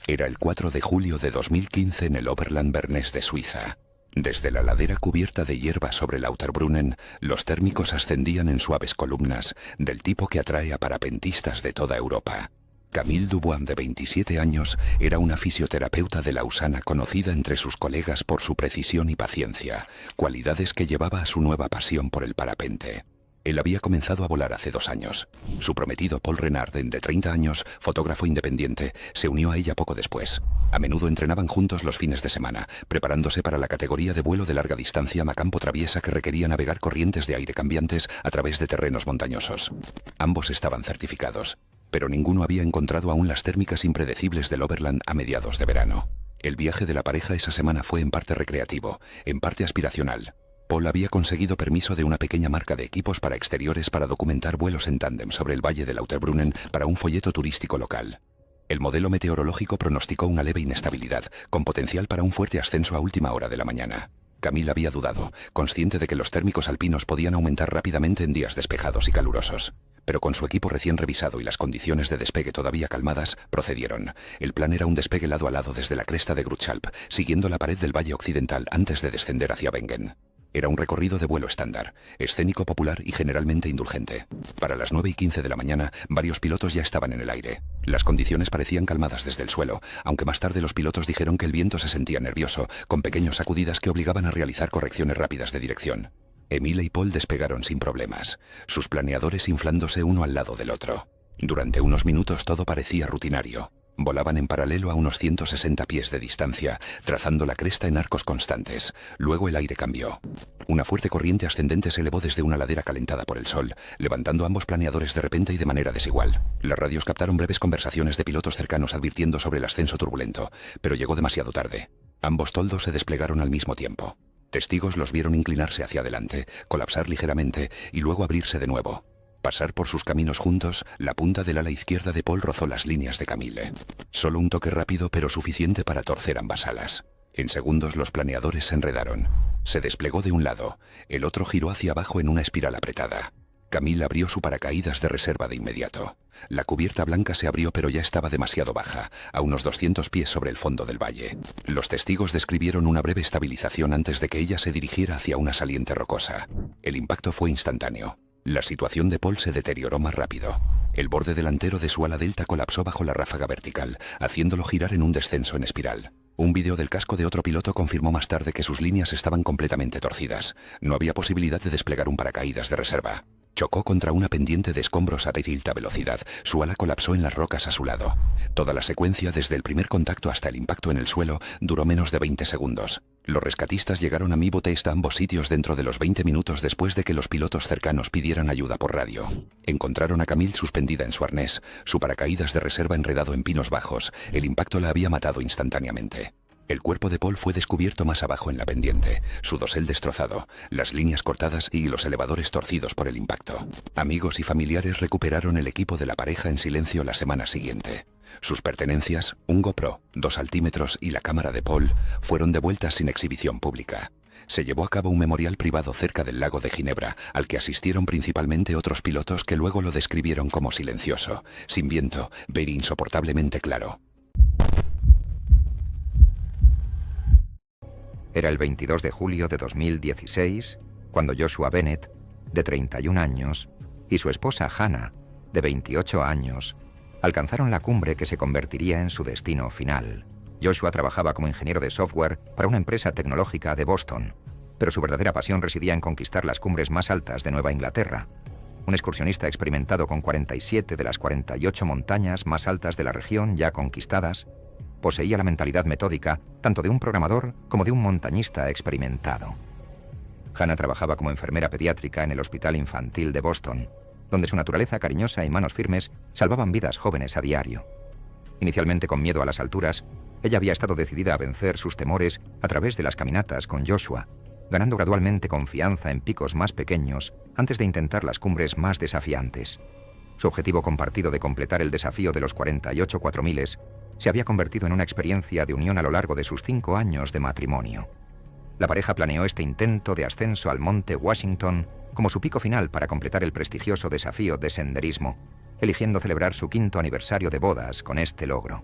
Era el 4 de julio de 2015 en el Oberland Bernés de Suiza. Desde la ladera cubierta de hierba sobre Lauterbrunnen, los térmicos ascendían en suaves columnas, del tipo que atrae a parapentistas de toda Europa. Camille Dubois, de 27 años, era una fisioterapeuta de Lausana conocida entre sus colegas por su precisión y paciencia, cualidades que llevaba a su nueva pasión por el parapente. Él había comenzado a volar hace 2 años. Su prometido Paul Renarden, de 30 años, fotógrafo independiente, se unió a ella poco después. A menudo entrenaban juntos los fines de semana, preparándose para la categoría de vuelo de larga distancia Macampo traviesa que requería navegar corrientes de aire cambiantes a través de terrenos montañosos. Ambos estaban certificados, pero ninguno había encontrado aún las térmicas impredecibles del Oberland a mediados de verano. El viaje de la pareja esa semana fue en parte recreativo, en parte aspiracional. Paul había conseguido permiso de una pequeña marca de equipos para exteriores para documentar vuelos en tándem sobre el valle de Lauterbrunnen para un folleto turístico local. El modelo meteorológico pronosticó una leve inestabilidad, con potencial para un fuerte ascenso a última hora de la mañana. Camille había dudado, consciente de que los térmicos alpinos podían aumentar rápidamente en días despejados y calurosos. Pero con su equipo recién revisado y las condiciones de despegue todavía calmadas, procedieron. El plan era un despegue lado a lado desde la cresta de Grutschalp, siguiendo la pared del valle occidental antes de descender hacia Wengen. Era un recorrido de vuelo estándar, escénico, popular y generalmente indulgente. Para las 9:15 de la mañana, varios pilotos ya estaban en el aire. Las condiciones parecían calmadas desde el suelo, aunque más tarde los pilotos dijeron que el viento se sentía nervioso, con pequeñas sacudidas que obligaban a realizar correcciones rápidas de dirección. Emile y Paul despegaron sin problemas, sus planeadores inflándose uno al lado del otro. Durante unos minutos todo parecía rutinario. Volaban en paralelo a unos 160 pies de distancia, trazando la cresta en arcos constantes. Luego el aire cambió. Una fuerte corriente ascendente se elevó desde una ladera calentada por el sol, levantando ambos planeadores de repente y de manera desigual. Las radios captaron breves conversaciones de pilotos cercanos advirtiendo sobre el ascenso turbulento, pero llegó demasiado tarde. Ambos toldos se desplegaron al mismo tiempo. Testigos los vieron inclinarse hacia adelante, colapsar ligeramente y luego abrirse de nuevo. Pasar por sus caminos juntos, la punta del ala izquierda de Paul rozó las líneas de Camille. Solo un toque rápido pero suficiente para torcer ambas alas. En segundos los planeadores se enredaron. Se desplegó de un lado, el otro giró hacia abajo en una espiral apretada. Camille abrió su paracaídas de reserva de inmediato. La cubierta blanca se abrió pero ya estaba demasiado baja, a unos 200 pies sobre el fondo del valle. Los testigos describieron una breve estabilización antes de que ella se dirigiera hacia una saliente rocosa. El impacto fue instantáneo. La situación de Paul se deterioró más rápido. El borde delantero de su ala delta colapsó bajo la ráfaga vertical, haciéndolo girar en un descenso en espiral. Un vídeo del casco de otro piloto confirmó más tarde que sus líneas estaban completamente torcidas. No había posibilidad de desplegar un paracaídas de reserva. Chocó contra una pendiente de escombros a alta velocidad. Su ala colapsó en las rocas a su lado. Toda la secuencia, desde el primer contacto hasta el impacto en el suelo, duró menos de 20 segundos. Los rescatistas llegaron a Mivo Test a ambos sitios dentro de los 20 minutos después de que los pilotos cercanos pidieran ayuda por radio. Encontraron a Camille suspendida en su arnés, su paracaídas de reserva enredado en pinos bajos. El impacto la había matado instantáneamente. El cuerpo de Paul fue descubierto más abajo en la pendiente, su dosel destrozado, las líneas cortadas y los elevadores torcidos por el impacto. Amigos y familiares recuperaron el equipo de la pareja en silencio la semana siguiente. Sus pertenencias, un GoPro, 2 altímetros y la cámara de Paul, fueron devueltas sin exhibición pública. Se llevó a cabo un memorial privado cerca del lago de Ginebra, al que asistieron principalmente otros pilotos que luego lo describieron como silencioso, sin viento, pero insoportablemente claro. Era el 22 de julio de 2016, cuando Joshua Bennett, de 31 años, y su esposa Hannah, de 28 años, alcanzaron la cumbre que se convertiría en su destino final. Joshua trabajaba como ingeniero de software para una empresa tecnológica de Boston, pero su verdadera pasión residía en conquistar las cumbres más altas de Nueva Inglaterra. Un excursionista experimentado con 47 de las 48 montañas más altas de la región ya conquistadas, poseía la mentalidad metódica tanto de un programador como de un montañista experimentado. Hannah trabajaba como enfermera pediátrica en el Hospital Infantil de Boston, donde su naturaleza cariñosa y manos firmes salvaban vidas jóvenes a diario. Inicialmente con miedo a las alturas, ella había estado decidida a vencer sus temores a través de las caminatas con Joshua, ganando gradualmente confianza en picos más pequeños antes de intentar las cumbres más desafiantes. Su objetivo compartido de completar el desafío de los 48 4000 se había convertido en una experiencia de unión a lo largo de sus 5 años de matrimonio. La pareja planeó este intento de ascenso al monte Washington como su pico final para completar el prestigioso desafío de senderismo, eligiendo celebrar su 5º aniversario de bodas con este logro.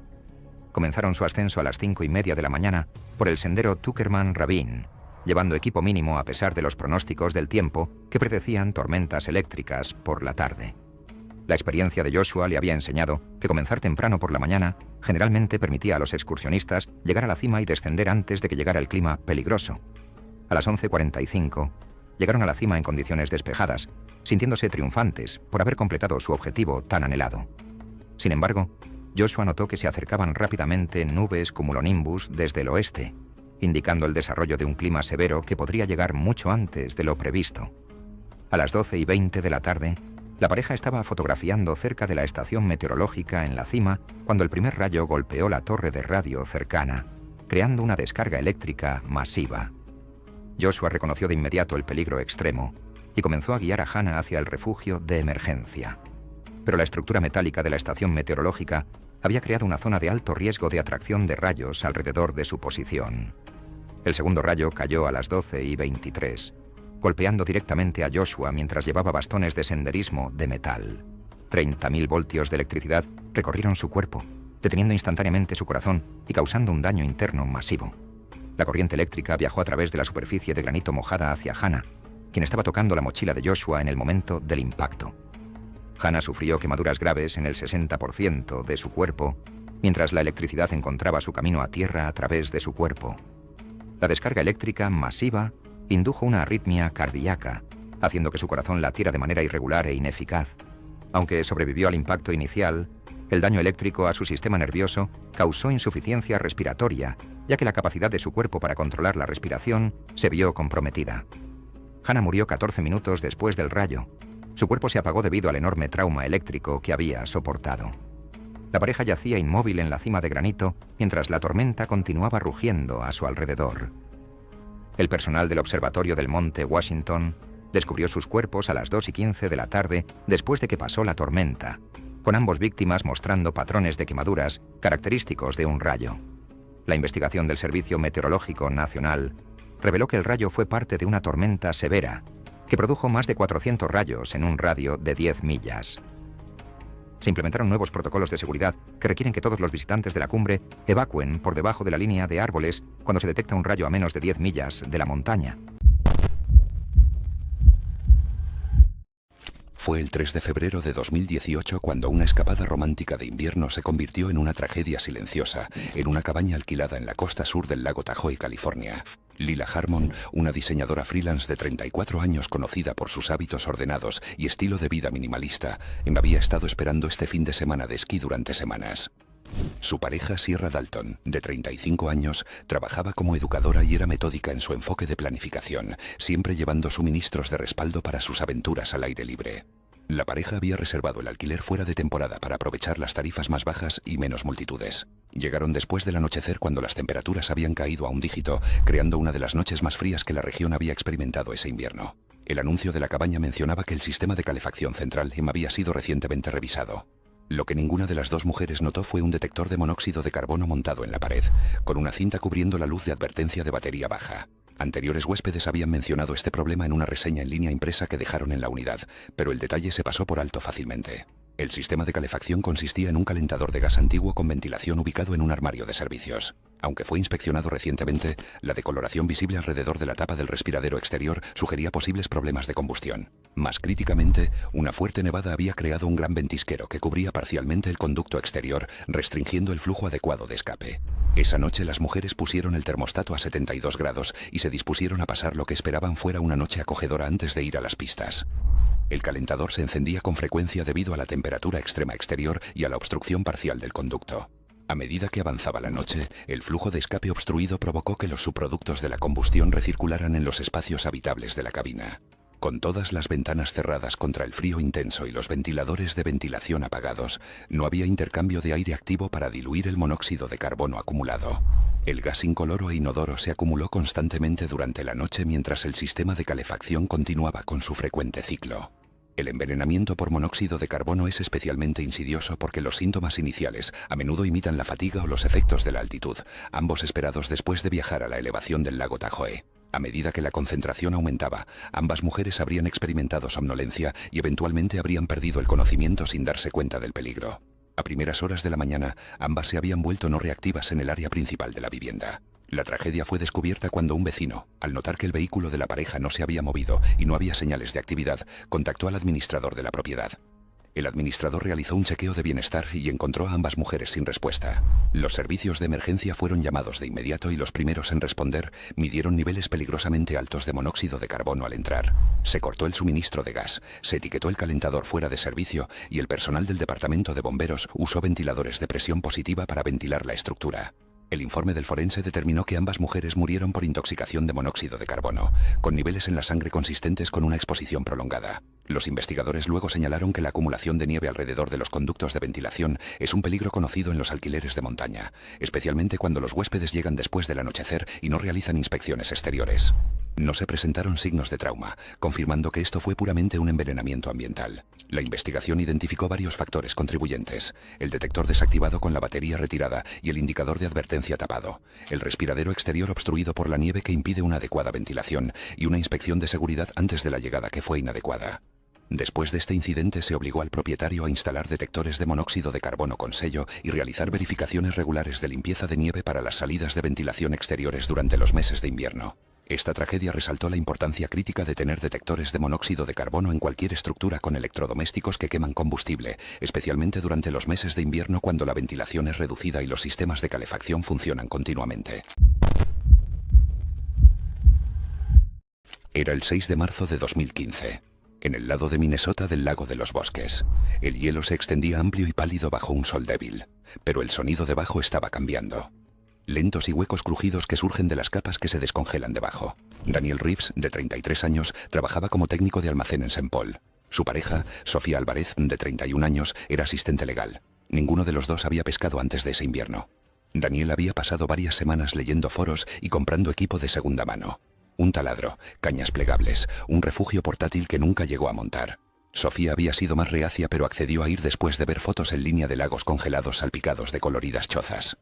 Comenzaron su ascenso a las 5:30 de la mañana por el sendero Tuckerman Ravine, llevando equipo mínimo a pesar de los pronósticos del tiempo que predecían tormentas eléctricas por la tarde. La experiencia de Joshua le había enseñado que comenzar temprano por la mañana generalmente permitía a los excursionistas llegar a la cima y descender antes de que llegara el clima peligroso. A las 11:45 llegaron a la cima en condiciones despejadas, sintiéndose triunfantes por haber completado su objetivo tan anhelado. Sin embargo, Joshua notó que se acercaban rápidamente nubes cumulonimbus desde el oeste, indicando el desarrollo de un clima severo que podría llegar mucho antes de lo previsto. A las 12:20 de la tarde, la pareja estaba fotografiando cerca de la estación meteorológica en la cima cuando el primer rayo golpeó la torre de radio cercana, creando una descarga eléctrica masiva. Joshua reconoció de inmediato el peligro extremo y comenzó a guiar a Hannah hacia el refugio de emergencia. Pero la estructura metálica de la estación meteorológica había creado una zona de alto riesgo de atracción de rayos alrededor de su posición. El segundo rayo cayó a las 12:23, golpeando directamente a Joshua mientras llevaba bastones de senderismo de metal. 30.000 voltios de electricidad recorrieron su cuerpo, deteniendo instantáneamente su corazón y causando un daño interno masivo. La corriente eléctrica viajó a través de la superficie de granito mojada hacia Hannah, quien estaba tocando la mochila de Joshua en el momento del impacto. Hannah sufrió quemaduras graves en el 60% de su cuerpo, mientras la electricidad encontraba su camino a tierra a través de su cuerpo. La descarga eléctrica masiva indujo una arritmia cardíaca, haciendo que su corazón latiera de manera irregular e ineficaz. Aunque sobrevivió al impacto inicial, el daño eléctrico a su sistema nervioso causó insuficiencia respiratoria, ya que la capacidad de su cuerpo para controlar la respiración se vio comprometida. Hannah murió 14 minutos después del rayo. Su cuerpo se apagó debido al enorme trauma eléctrico que había soportado. La pareja yacía inmóvil en la cima de granito mientras la tormenta continuaba rugiendo a su alrededor. El personal del observatorio del monte Washington descubrió sus cuerpos a las 2:15 de la tarde después de que pasó la tormenta, con ambos víctimas mostrando patrones de quemaduras característicos de un rayo. La investigación del Servicio Meteorológico Nacional reveló que el rayo fue parte de una tormenta severa que produjo más de 400 rayos en un radio de 10 millas. Se implementaron nuevos protocolos de seguridad que requieren que todos los visitantes de la cumbre evacúen por debajo de la línea de árboles cuando se detecta un rayo a menos de 10 millas de la montaña. Fue el 3 de febrero de 2018 cuando una escapada romántica de invierno se convirtió en una tragedia silenciosa en una cabaña alquilada en la costa sur del lago Tahoe, California. Lila Harmon, una diseñadora freelance de 34 años conocida por sus hábitos ordenados y estilo de vida minimalista, había estado esperando este fin de semana de esquí durante semanas. Su pareja, Sierra Dalton, de 35 años, trabajaba como educadora y era metódica en su enfoque de planificación, siempre llevando suministros de respaldo para sus aventuras al aire libre. La pareja había reservado el alquiler fuera de temporada para aprovechar las tarifas más bajas y menos multitudes. Llegaron después del anochecer cuando las temperaturas habían caído a un dígito, creando una de las noches más frías que la región había experimentado ese invierno. El anuncio de la cabaña mencionaba que el sistema de calefacción central había sido recientemente revisado. Lo que ninguna de las dos mujeres notó fue un detector de monóxido de carbono montado en la pared, con una cinta cubriendo la luz de advertencia de batería baja. Anteriores huéspedes habían mencionado este problema en una reseña en línea impresa que dejaron en la unidad, pero el detalle se pasó por alto fácilmente. El sistema de calefacción consistía en un calentador de gas antiguo con ventilación ubicado en un armario de servicios. Aunque fue inspeccionado recientemente, la decoloración visible alrededor de la tapa del respiradero exterior sugería posibles problemas de combustión. Más críticamente, una fuerte nevada había creado un gran ventisquero que cubría parcialmente el conducto exterior, restringiendo el flujo adecuado de escape. Esa noche las mujeres pusieron el termostato a 72 grados y se dispusieron a pasar lo que esperaban fuera una noche acogedora antes de ir a las pistas. El calentador se encendía con frecuencia debido a la temperatura extrema exterior y a la obstrucción parcial del conducto. A medida que avanzaba la noche, el flujo de escape obstruido provocó que los subproductos de la combustión recircularan en los espacios habitables de la cabina. Con todas las ventanas cerradas contra el frío intenso y los ventiladores de ventilación apagados, no había intercambio de aire activo para diluir el monóxido de carbono acumulado. El gas incoloro e inodoro se acumuló constantemente durante la noche mientras el sistema de calefacción continuaba con su frecuente ciclo. El envenenamiento por monóxido de carbono es especialmente insidioso porque los síntomas iniciales a menudo imitan la fatiga o los efectos de la altitud, ambos esperados después de viajar a la elevación del lago Tahoe. A medida que la concentración aumentaba, ambas mujeres habrían experimentado somnolencia y eventualmente habrían perdido el conocimiento sin darse cuenta del peligro. A primeras horas de la mañana, ambas se habían vuelto no reactivas en el área principal de la vivienda. La tragedia fue descubierta cuando un vecino, al notar que el vehículo de la pareja no se había movido y no había señales de actividad, contactó al administrador de la propiedad. El administrador realizó un chequeo de bienestar y encontró a ambas mujeres sin respuesta. Los servicios de emergencia fueron llamados de inmediato y los primeros en responder midieron niveles peligrosamente altos de monóxido de carbono al entrar. Se cortó el suministro de gas, se etiquetó el calentador fuera de servicio y el personal del departamento de bomberos usó ventiladores de presión positiva para ventilar la estructura. El informe del forense determinó que ambas mujeres murieron por intoxicación de monóxido de carbono, con niveles en la sangre consistentes con una exposición prolongada. Los investigadores luego señalaron que la acumulación de nieve alrededor de los conductos de ventilación es un peligro conocido en los alquileres de montaña, especialmente cuando los huéspedes llegan después del anochecer y no realizan inspecciones exteriores. No se presentaron signos de trauma, confirmando que esto fue puramente un envenenamiento ambiental. La investigación identificó varios factores contribuyentes: el detector desactivado con la batería retirada y el indicador de advertencia tapado, el respiradero exterior obstruido por la nieve que impide una adecuada ventilación y una inspección de seguridad antes de la llegada que fue inadecuada. Después de este incidente se obligó al propietario a instalar detectores de monóxido de carbono con sello y realizar verificaciones regulares de limpieza de nieve para las salidas de ventilación exteriores durante los meses de invierno. Esta tragedia resaltó la importancia crítica de tener detectores de monóxido de carbono en cualquier estructura con electrodomésticos que queman combustible, especialmente durante los meses de invierno cuando la ventilación es reducida y los sistemas de calefacción funcionan continuamente. Era el 6 de marzo de 2015. En el lado de Minnesota del Lago de los Bosques. El hielo se extendía amplio y pálido bajo un sol débil, pero el sonido debajo estaba cambiando. Lentos y huecos crujidos que surgen de las capas que se descongelan debajo. Daniel Reeves, de 33 años, trabajaba como técnico de almacén en St. Paul. Su pareja, Sofía Álvarez, de 31 años, era asistente legal. Ninguno de los dos había pescado antes de ese invierno. Daniel había pasado varias semanas leyendo foros y comprando equipo de segunda mano. Un taladro, cañas plegables, un refugio portátil que nunca llegó a montar. Sofía había sido más reacia, pero accedió a ir después de ver fotos en línea de lagos congelados salpicados de coloridas chozas.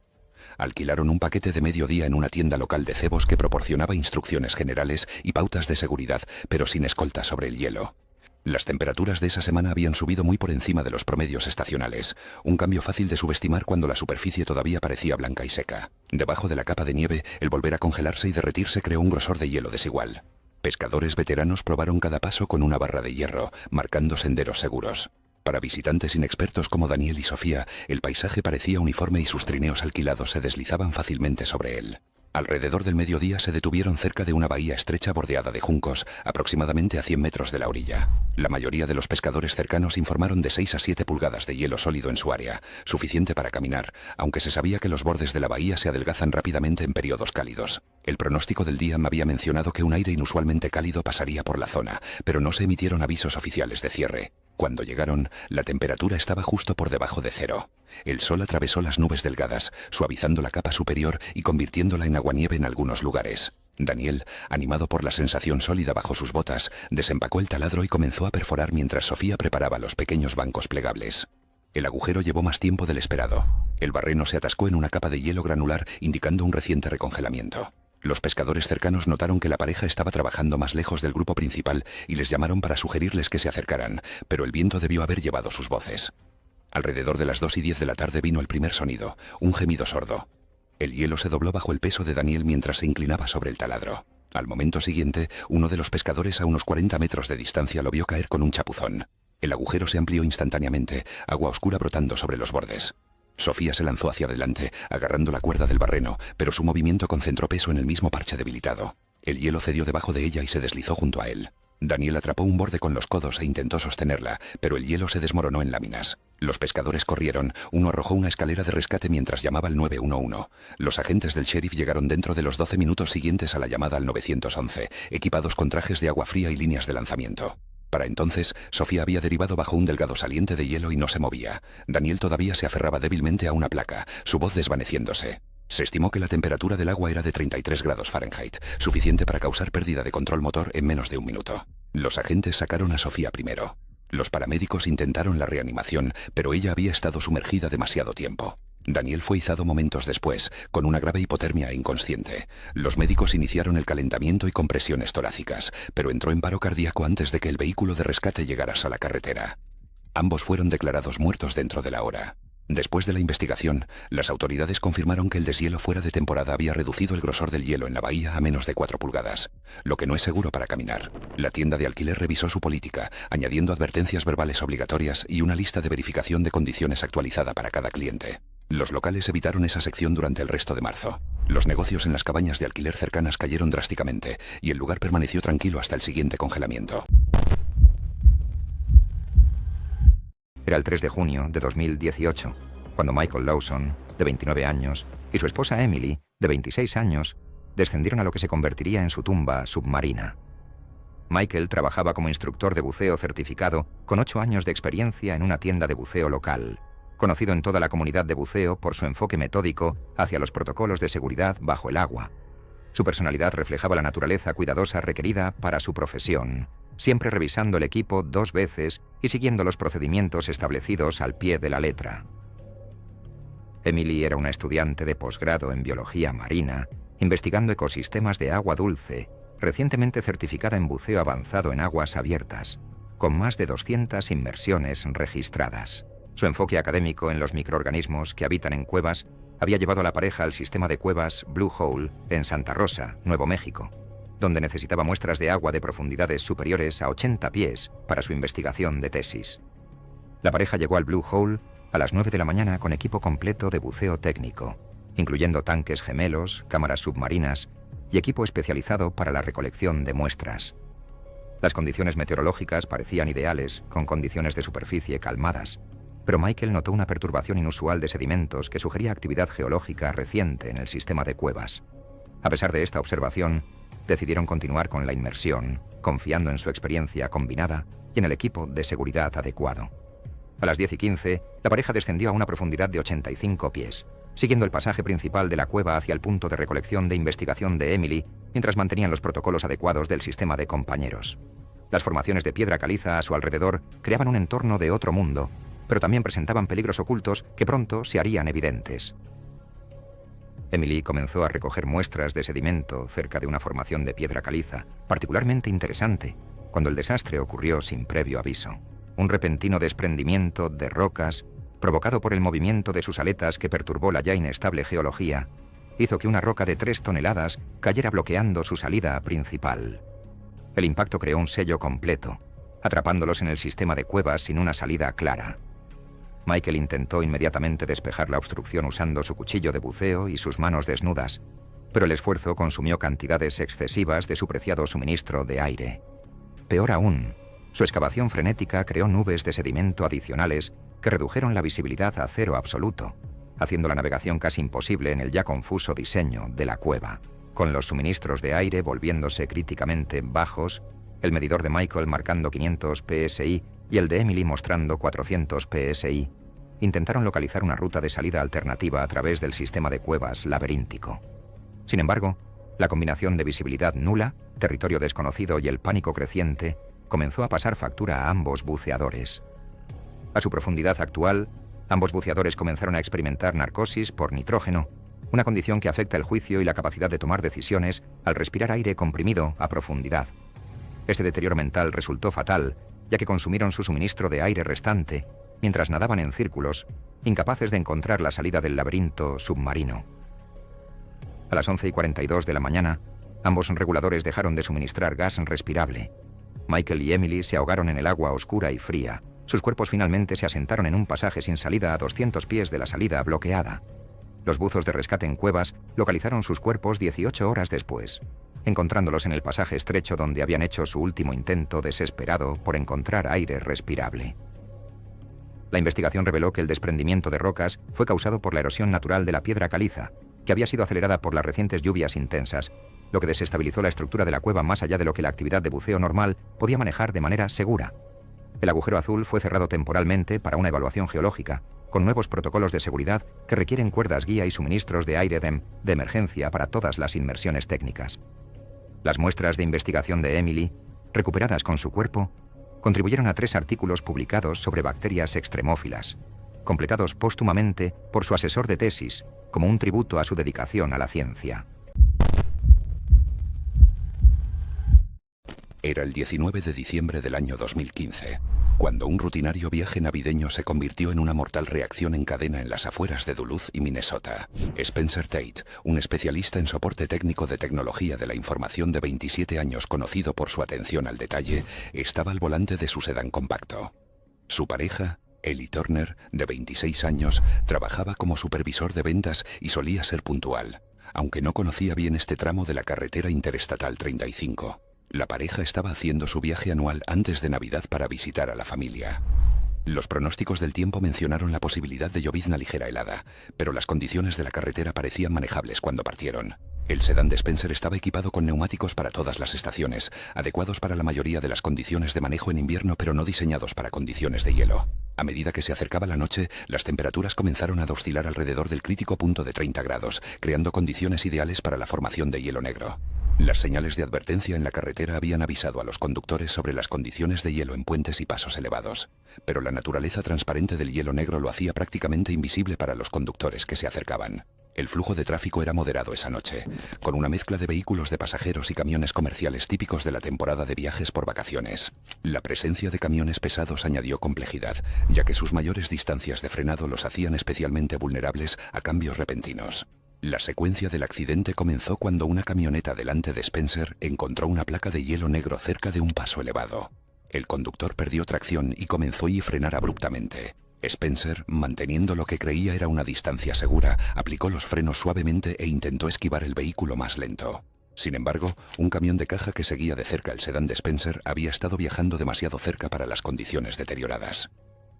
Alquilaron un paquete de mediodía en una tienda local de cebos que proporcionaba instrucciones generales y pautas de seguridad, pero sin escolta sobre el hielo. Las temperaturas de esa semana habían subido muy por encima de los promedios estacionales, un cambio fácil de subestimar cuando la superficie todavía parecía blanca y seca. Debajo de la capa de nieve, el volver a congelarse y derretirse creó un grosor de hielo desigual. Pescadores veteranos probaron cada paso con una barra de hierro, marcando senderos seguros. Para visitantes inexpertos como Daniel y Sofía, el paisaje parecía uniforme y sus trineos alquilados se deslizaban fácilmente sobre él. Alrededor del mediodía se detuvieron cerca de una bahía estrecha bordeada de juncos, aproximadamente a 100 metros de la orilla. La mayoría de los pescadores cercanos informaron de 6 a 7 pulgadas de hielo sólido en su área, suficiente para caminar, aunque se sabía que los bordes de la bahía se adelgazan rápidamente en periodos cálidos. El pronóstico del día me había mencionado que un aire inusualmente cálido pasaría por la zona, pero no se emitieron avisos oficiales de cierre. Cuando llegaron, la temperatura estaba justo por debajo de cero. El sol atravesó las nubes delgadas, suavizando la capa superior y convirtiéndola en aguanieve en algunos lugares. Daniel, animado por la sensación sólida bajo sus botas, desempacó el taladro y comenzó a perforar mientras Sofía preparaba los pequeños bancos plegables. El agujero llevó más tiempo del esperado. El barreno se atascó en una capa de hielo granular, indicando un reciente recongelamiento. Los pescadores cercanos notaron que la pareja estaba trabajando más lejos del grupo principal y les llamaron para sugerirles que se acercaran, pero el viento debió haber llevado sus voces. Alrededor de las 2:10 de la tarde vino el primer sonido, un gemido sordo. El hielo se dobló bajo el peso de Daniel mientras se inclinaba sobre el taladro. Al momento siguiente, uno de los pescadores a unos 40 metros de distancia lo vio caer con un chapuzón. El agujero se amplió instantáneamente, agua oscura brotando sobre los bordes. Sofía se lanzó hacia adelante, agarrando la cuerda del barreno, pero su movimiento concentró peso en el mismo parche debilitado. El hielo cedió debajo de ella y se deslizó junto a él. Daniel atrapó un borde con los codos e intentó sostenerla, pero el hielo se desmoronó en láminas. Los pescadores corrieron, uno arrojó una escalera de rescate mientras llamaba al 911. Los agentes del sheriff llegaron dentro de los 12 minutos siguientes a la llamada al 911, equipados con trajes de agua fría y líneas de lanzamiento. Para entonces, Sofía había derivado bajo un delgado saliente de hielo y no se movía. Daniel todavía se aferraba débilmente a una placa, su voz desvaneciéndose. Se estimó que la temperatura del agua era de 33 grados Fahrenheit, suficiente para causar pérdida de control motor en menos de un minuto. Los agentes sacaron a Sofía primero. Los paramédicos intentaron la reanimación, pero ella había estado sumergida demasiado tiempo. Daniel fue izado momentos después, con una grave hipotermia e inconsciente. Los médicos iniciaron el calentamiento y compresiones torácicas, pero entró en paro cardíaco antes de que el vehículo de rescate llegara a la carretera. Ambos fueron declarados muertos dentro de la hora. Después de la investigación, las autoridades confirmaron que el deshielo fuera de temporada había reducido el grosor del hielo en la bahía a menos de 4 pulgadas, lo que no es seguro para caminar. La tienda de alquiler revisó su política, añadiendo advertencias verbales obligatorias y una lista de verificación de condiciones actualizada para cada cliente. Los locales evitaron esa sección durante el resto de marzo. Los negocios en las cabañas de alquiler cercanas cayeron drásticamente y el lugar permaneció tranquilo hasta el siguiente congelamiento. Era el 3 de junio de 2018, cuando Michael Lawson, de 29 años, y su esposa Emily, de 26 años, descendieron a lo que se convertiría en su tumba submarina. Michael trabajaba como instructor de buceo certificado con 8 años de experiencia en una tienda de buceo local, conocido en toda la comunidad de buceo por su enfoque metódico hacia los protocolos de seguridad bajo el agua. Su personalidad reflejaba la naturaleza cuidadosa requerida para su profesión, siempre revisando el equipo 2 veces y siguiendo los procedimientos establecidos al pie de la letra. Emily era una estudiante de posgrado en biología marina, investigando ecosistemas de agua dulce, recientemente certificada en buceo avanzado en aguas abiertas, con más de 200 inmersiones registradas. Su enfoque académico en los microorganismos que habitan en cuevas había llevado a la pareja al sistema de cuevas Blue Hole en Santa Rosa, Nuevo México, donde necesitaba muestras de agua de profundidades superiores a 80 pies para su investigación de tesis. La pareja llegó al Blue Hole a las 9 de la mañana con equipo completo de buceo técnico, incluyendo tanques gemelos, cámaras submarinas y equipo especializado para la recolección de muestras. Las condiciones meteorológicas parecían ideales, con condiciones de superficie calmadas, pero Michael notó una perturbación inusual de sedimentos que sugería actividad geológica reciente en el sistema de cuevas. A pesar de esta observación, decidieron continuar con la inmersión, confiando en su experiencia combinada y en el equipo de seguridad adecuado. A las 10:15, la pareja descendió a una profundidad de 85 pies, siguiendo el pasaje principal de la cueva hacia el punto de recolección de investigación de Emily, mientras mantenían los protocolos adecuados del sistema de compañeros. Las formaciones de piedra caliza a su alrededor creaban un entorno de otro mundo, pero también presentaban peligros ocultos que pronto se harían evidentes. Emily comenzó a recoger muestras de sedimento cerca de una formación de piedra caliza, particularmente interesante, cuando el desastre ocurrió sin previo aviso. Un repentino desprendimiento de rocas, provocado por el movimiento de sus aletas que perturbó la ya inestable geología, hizo que una roca de 3 toneladas cayera bloqueando su salida principal. El impacto creó un sello completo, atrapándolos en el sistema de cuevas sin una salida clara. Michael intentó inmediatamente despejar la obstrucción usando su cuchillo de buceo y sus manos desnudas, pero el esfuerzo consumió cantidades excesivas de su preciado suministro de aire. Peor aún, Su excavación frenética creó nubes de sedimento adicionales que redujeron la visibilidad a cero absoluto, haciendo la navegación casi imposible en el ya confuso diseño de la cueva. Con los suministros de aire volviéndose críticamente bajos, el medidor de Michael marcando 500 psi y el de Emily mostrando 400 psi, intentaron localizar una ruta de salida alternativa a través del sistema de cuevas laberíntico. Sin embargo, la combinación de visibilidad nula, territorio desconocido y el pánico creciente comenzó a pasar factura a ambos buceadores. A su profundidad actual, ambos buceadores comenzaron a experimentar narcosis por nitrógeno, una condición que afecta el juicio y la capacidad de tomar decisiones al respirar aire comprimido a profundidad. Este deterioro mental resultó fatal, ya que consumieron su suministro de aire restante mientras nadaban en círculos, incapaces de encontrar la salida del laberinto submarino. A las 11:42 de la mañana, ambos reguladores dejaron de suministrar gas respirable. Michael y Emily se ahogaron en el agua oscura y fría. Sus cuerpos finalmente se asentaron en un pasaje sin salida a 200 pies de la salida bloqueada. Los buzos de rescate en cuevas localizaron sus cuerpos 18 horas después, encontrándolos en el pasaje estrecho donde habían hecho su último intento desesperado por encontrar aire respirable. La investigación reveló que el desprendimiento de rocas fue causado por la erosión natural de la piedra caliza, que había sido acelerada por las recientes lluvias intensas, lo que desestabilizó la estructura de la cueva más allá de lo que la actividad de buceo normal podía manejar de manera segura. El agujero azul fue cerrado temporalmente para una evaluación geológica, con nuevos protocolos de seguridad que requieren cuerdas guía y suministros de aire de emergencia para todas las inmersiones técnicas. Las muestras de investigación de Emily, recuperadas con su cuerpo, contribuyeron a 3 artículos publicados sobre bacterias extremófilas, completados póstumamente por su asesor de tesis, como un tributo a su dedicación a la ciencia. Era el 19 de diciembre del año 2015, cuando un rutinario viaje navideño se convirtió en una mortal reacción en cadena en las afueras de Duluth y Minnesota. Spencer Tate, un especialista en soporte técnico de tecnología de la información de 27 años conocido por su atención al detalle, estaba al volante de su sedán compacto. Su pareja, Ellie Turner, de 26 años, trabajaba como supervisor de ventas y solía ser puntual, aunque no conocía bien este tramo de la carretera interestatal 35. La pareja estaba haciendo su viaje anual antes de Navidad para visitar a la familia. Los pronósticos del tiempo mencionaron la posibilidad de llovizna ligera helada, pero las condiciones de la carretera parecían manejables cuando partieron. El sedán de Spencer estaba equipado con neumáticos para todas las estaciones, adecuados para la mayoría de las condiciones de manejo en invierno, pero no diseñados para condiciones de hielo. A medida que se acercaba la noche, las temperaturas comenzaron a oscilar alrededor del crítico punto de 30 grados, creando condiciones ideales para la formación de hielo negro. Las señales de advertencia en la carretera habían avisado a los conductores sobre las condiciones de hielo en puentes y pasos elevados, pero la naturaleza transparente del hielo negro lo hacía prácticamente invisible para los conductores que se acercaban. El flujo de tráfico era moderado esa noche, con una mezcla de vehículos de pasajeros y camiones comerciales típicos de la temporada de viajes por vacaciones. La presencia de camiones pesados añadió complejidad, ya que sus mayores distancias de frenado los hacían especialmente vulnerables a cambios repentinos. La secuencia del accidente comenzó cuando una camioneta delante de Spencer encontró una placa de hielo negro cerca de un paso elevado. El conductor perdió tracción y comenzó a frenar abruptamente. Spencer, manteniendo lo que creía era una distancia segura, aplicó los frenos suavemente e intentó esquivar el vehículo más lento. Sin embargo, un camión de caja que seguía de cerca el sedán de Spencer había estado viajando demasiado cerca para las condiciones deterioradas.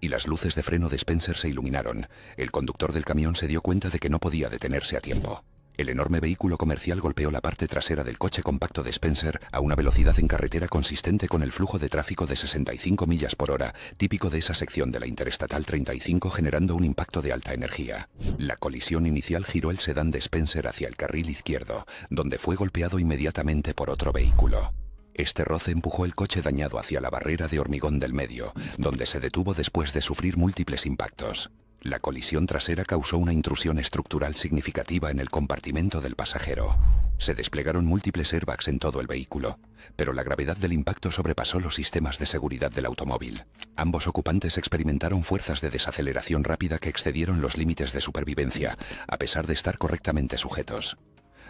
Y las luces de freno de Spencer se iluminaron. El conductor del camión se dio cuenta de que no podía detenerse a tiempo. El enorme vehículo comercial golpeó la parte trasera del coche compacto de Spencer a una velocidad en carretera consistente con el flujo de tráfico de 65 millas por hora, típico de esa sección de la Interestatal 35, generando un impacto de alta energía. La colisión inicial giró el sedán de Spencer hacia el carril izquierdo, donde fue golpeado inmediatamente por otro vehículo. Este roce empujó el coche dañado hacia la barrera de hormigón del medio, donde se detuvo después de sufrir múltiples impactos. La colisión trasera causó una intrusión estructural significativa en el compartimento del pasajero. Se desplegaron múltiples airbags en todo el vehículo, pero la gravedad del impacto sobrepasó los sistemas de seguridad del automóvil. Ambos ocupantes experimentaron fuerzas de desaceleración rápida que excedieron los límites de supervivencia, a pesar de estar correctamente sujetos.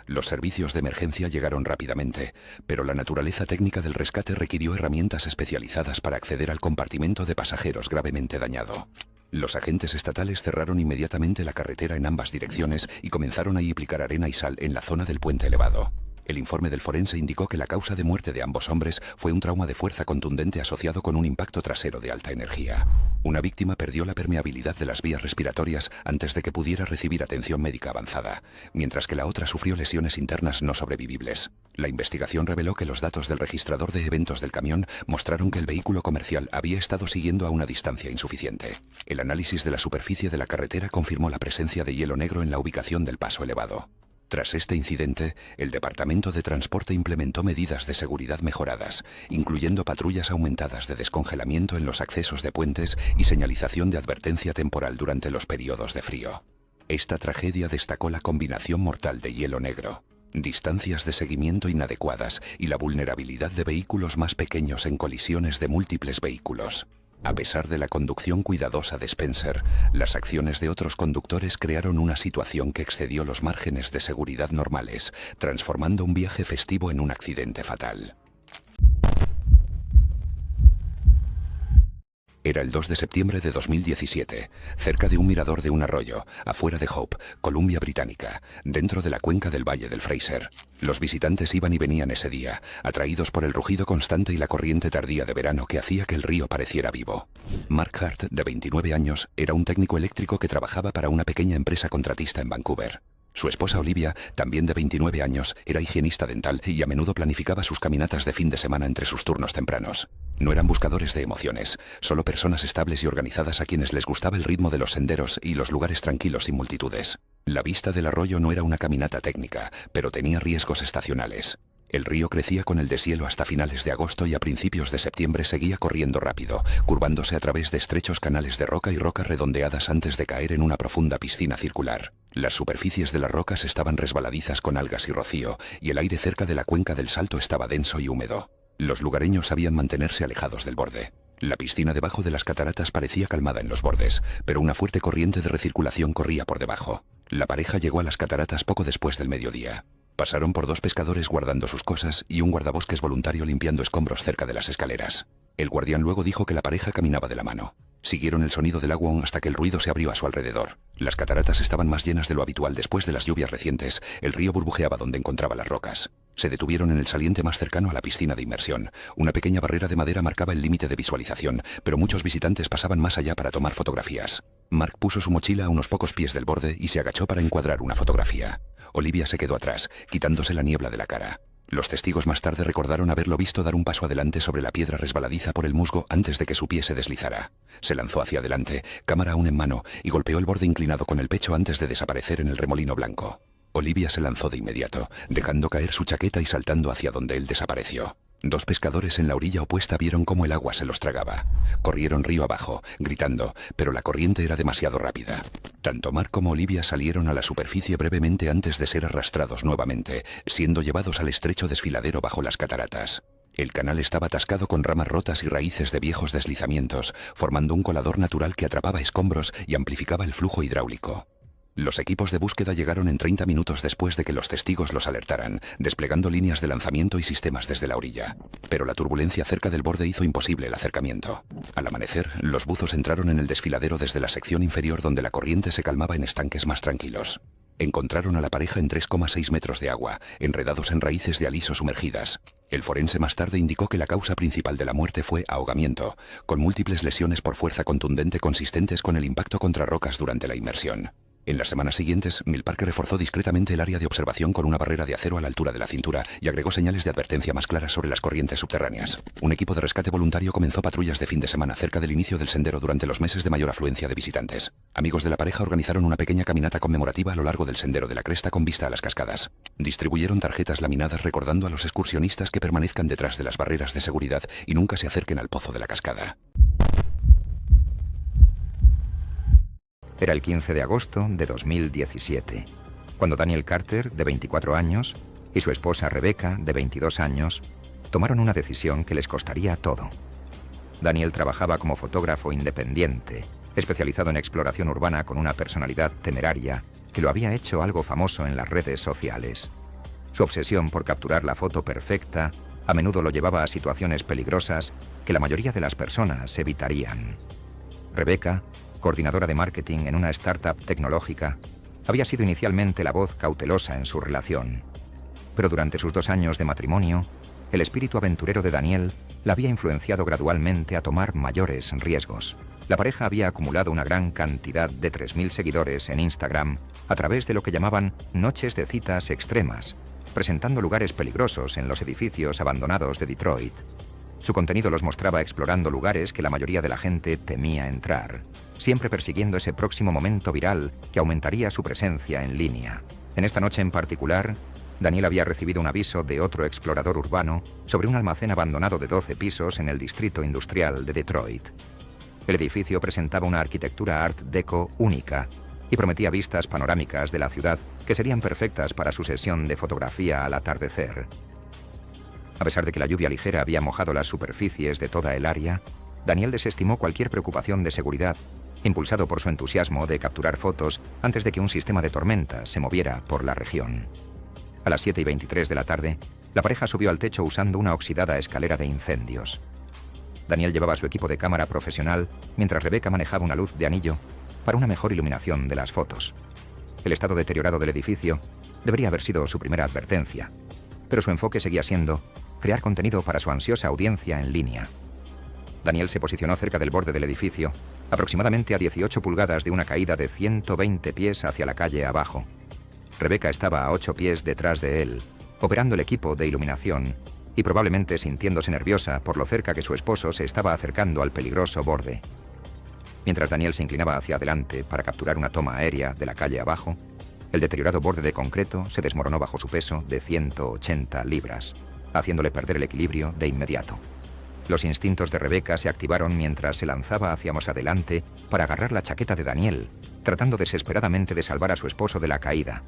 Los servicios de emergencia llegaron rápidamente, pero la naturaleza técnica del rescate requirió herramientas especializadas para acceder al compartimento de pasajeros gravemente dañado. Los agentes estatales cerraron inmediatamente la carretera en ambas direcciones y comenzaron a aplicar arena y sal en la zona del puente elevado. El informe del forense indicó que la causa de muerte de ambos hombres fue un trauma de fuerza contundente asociado con un impacto trasero de alta energía. Una víctima perdió la permeabilidad de las vías respiratorias antes de que pudiera recibir atención médica avanzada, mientras que la otra sufrió lesiones internas no sobrevivibles. La investigación reveló que los datos del registrador de eventos del camión mostraron que el vehículo comercial había estado siguiendo a una distancia insuficiente. El análisis de la superficie de la carretera confirmó la presencia de hielo negro en la ubicación del paso elevado. Tras este incidente, el Departamento de Transporte implementó medidas de seguridad mejoradas, incluyendo patrullas aumentadas de descongelamiento en los accesos de puentes y señalización de advertencia temporal durante los periodos de frío. Esta tragedia destacó la combinación mortal de hielo negro, distancias de seguimiento inadecuadas y la vulnerabilidad de vehículos más pequeños en colisiones de múltiples vehículos. A pesar de la conducción cuidadosa de Spencer, las acciones de otros conductores crearon una situación que excedió los márgenes de seguridad normales, transformando un viaje festivo en un accidente fatal. Era el 2 de septiembre de 2017, cerca de un mirador de un arroyo, afuera de Hope, Columbia Británica, dentro de la cuenca del Valle del Fraser. Los visitantes iban y venían ese día, atraídos por el rugido constante y la corriente tardía de verano que hacía que el río pareciera vivo. Mark Hart, de 29 años, era un técnico eléctrico que trabajaba para una pequeña empresa contratista en Vancouver. Su esposa Olivia, también de 29 años, era higienista dental y a menudo planificaba sus caminatas de fin de semana entre sus turnos tempranos. No eran buscadores de emociones, solo personas estables y organizadas a quienes les gustaba el ritmo de los senderos y los lugares tranquilos sin multitudes. La vista del arroyo no era una caminata técnica, pero tenía riesgos estacionales. El río crecía con el deshielo hasta finales de agosto y a principios de septiembre seguía corriendo rápido, curvándose a través de estrechos canales de roca y rocas redondeadas antes de caer en una profunda piscina circular. Las superficies de las rocas estaban resbaladizas con algas y rocío, y el aire cerca de la cuenca del Salto estaba denso y húmedo. Los lugareños sabían mantenerse alejados del borde. La piscina debajo de las cataratas parecía calmada en los bordes, pero una fuerte corriente de recirculación corría por debajo. La pareja llegó a las cataratas poco después del mediodía. Pasaron por dos pescadores guardando sus cosas y un guardabosques voluntario limpiando escombros cerca de las escaleras. El guardián luego dijo que la pareja caminaba de la mano. Siguieron el sonido del agua hasta que el ruido se abrió a su alrededor. Las cataratas estaban más llenas de lo habitual después de las lluvias recientes. El río burbujeaba donde encontraba las rocas. Se detuvieron en el saliente más cercano a la piscina de inmersión. Una pequeña barrera de madera marcaba el límite de visualización, pero muchos visitantes pasaban más allá para tomar fotografías. Mark puso su mochila a unos pocos pies del borde y se agachó para encuadrar una fotografía. Olivia se quedó atrás, quitándose la niebla de la cara. Los testigos más tarde recordaron haberlo visto dar un paso adelante sobre la piedra resbaladiza por el musgo antes de que su pie se deslizara. Se lanzó hacia adelante, cámara aún en mano, y golpeó el borde inclinado con el pecho antes de desaparecer en el remolino blanco. Olivia se lanzó de inmediato, dejando caer su chaqueta y saltando hacia donde él desapareció. Dos pescadores en la orilla opuesta vieron cómo el agua se los tragaba. Corrieron río abajo, gritando, pero la corriente era demasiado rápida. Tanto Mark como Olivia salieron a la superficie brevemente antes de ser arrastrados nuevamente, siendo llevados al estrecho desfiladero bajo las cataratas. El canal estaba atascado con ramas rotas y raíces de viejos deslizamientos, formando un colador natural que atrapaba escombros y amplificaba el flujo hidráulico. Los equipos de búsqueda llegaron en 30 minutos después de que los testigos los alertaran, desplegando líneas de lanzamiento y sistemas desde la orilla. Pero la turbulencia cerca del borde hizo imposible el acercamiento. Al amanecer, los buzos entraron en el desfiladero desde la sección inferior donde la corriente se calmaba en estanques más tranquilos. Encontraron a la pareja en 3,6 metros de agua, enredados en raíces de aliso sumergidas. El forense más tarde indicó que la causa principal de la muerte fue ahogamiento, con múltiples lesiones por fuerza contundente consistentes con el impacto contra rocas durante la inmersión. En las semanas siguientes, Milpark reforzó discretamente el área de observación con una barrera de acero a la altura de la cintura y agregó señales de advertencia más claras sobre las corrientes subterráneas. Un equipo de rescate voluntario comenzó patrullas de fin de semana cerca del inicio del sendero durante los meses de mayor afluencia de visitantes. Amigos de la pareja organizaron una pequeña caminata conmemorativa a lo largo del sendero de la cresta con vista a las cascadas. Distribuyeron tarjetas laminadas recordando a los excursionistas que permanezcan detrás de las barreras de seguridad y nunca se acerquen al pozo de la cascada. Era el 15 de agosto de 2017, cuando Daniel Carter, de 24 años, y su esposa Rebecca, de 22 años, tomaron una decisión que les costaría todo. Daniel trabajaba como fotógrafo independiente, especializado en exploración urbana con una personalidad temeraria que lo había hecho algo famoso en las redes sociales. Su obsesión por capturar la foto perfecta a menudo lo llevaba a situaciones peligrosas que la mayoría de las personas evitarían. Rebecca, coordinadora de marketing en una startup tecnológica, había sido inicialmente la voz cautelosa en su relación. Pero durante sus 2 años de matrimonio, el espíritu aventurero de Daniel la había influenciado gradualmente a tomar mayores riesgos. La pareja había acumulado una gran cantidad de 3.000 seguidores en Instagram a través de lo que llamaban noches de citas extremas, presentando lugares peligrosos en los edificios abandonados de Detroit. Su contenido los mostraba explorando lugares que la mayoría de la gente temía entrar, siempre persiguiendo ese próximo momento viral que aumentaría su presencia en línea. En esta noche en particular, Daniel había recibido un aviso de otro explorador urbano sobre un almacén abandonado de 12 pisos en el distrito industrial de Detroit. El edificio presentaba una arquitectura Art Deco única y prometía vistas panorámicas de la ciudad que serían perfectas para su sesión de fotografía al atardecer. A pesar de que la lluvia ligera había mojado las superficies de toda el área, Daniel desestimó cualquier preocupación de seguridad, impulsado por su entusiasmo de capturar fotos antes de que un sistema de tormenta se moviera por la región. A las 7:23 de la tarde, la pareja subió al techo usando una oxidada escalera de incendios. Daniel llevaba su equipo de cámara profesional, mientras Rebecca manejaba una luz de anillo para una mejor iluminación de las fotos. El estado deteriorado del edificio debería haber sido su primera advertencia, pero su enfoque seguía siendo crear contenido para su ansiosa audiencia en línea. Daniel se posicionó cerca del borde del edificio, aproximadamente a 18 pulgadas de una caída de 120 pies hacia la calle abajo. Rebecca estaba a 8 pies detrás de él, operando el equipo de iluminación y probablemente sintiéndose nerviosa por lo cerca que su esposo se estaba acercando al peligroso borde. Mientras Daniel se inclinaba hacia adelante para capturar una toma aérea de la calle abajo, el deteriorado borde de concreto se desmoronó bajo su peso de 180 libras, haciéndole perder el equilibrio de inmediato. Los instintos de Rebecca se activaron mientras se lanzaba hacia más adelante para agarrar la chaqueta de Daniel, tratando desesperadamente de salvar a su esposo de la caída.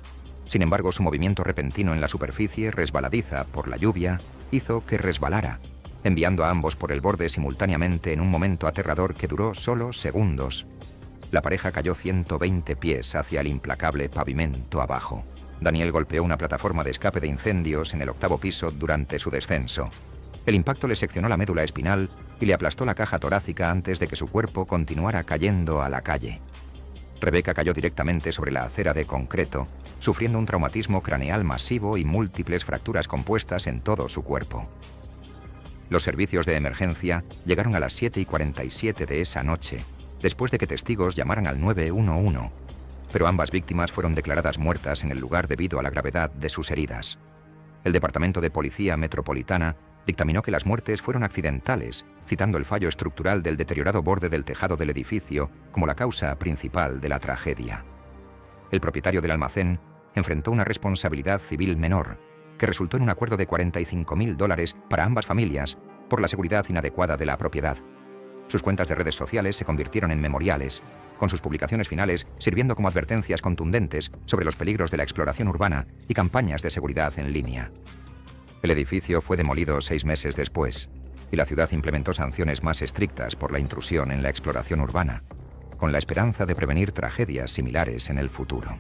Sin embargo, su movimiento repentino en la superficie, resbaladiza por la lluvia, hizo que resbalara, enviando a ambos por el borde simultáneamente en un momento aterrador que duró solo segundos. La pareja cayó 120 pies hacia el implacable pavimento abajo. Daniel golpeó una plataforma de escape de incendios en el 8º piso durante su descenso. El impacto le seccionó la médula espinal y le aplastó la caja torácica antes de que su cuerpo continuara cayendo a la calle. Rebecca cayó directamente sobre la acera de concreto, sufriendo un traumatismo craneal masivo y múltiples fracturas compuestas en todo su cuerpo. Los servicios de emergencia llegaron a las 7:47 de esa noche, después de que testigos llamaran al 911, pero ambas víctimas fueron declaradas muertas en el lugar debido a la gravedad de sus heridas. El Departamento de Policía Metropolitana dictaminó que las muertes fueron accidentales, citando el fallo estructural del deteriorado borde del tejado del edificio como la causa principal de la tragedia. El propietario del almacén enfrentó una responsabilidad civil menor, que resultó en un acuerdo de $45.000 para ambas familias por la seguridad inadecuada de la propiedad. Sus cuentas de redes sociales se convirtieron en memoriales, con sus publicaciones finales sirviendo como advertencias contundentes sobre los peligros de la exploración urbana y campañas de seguridad en línea. El edificio fue demolido 6 meses después, y la ciudad implementó sanciones más estrictas por la intrusión en la exploración urbana, con la esperanza de prevenir tragedias similares en el futuro.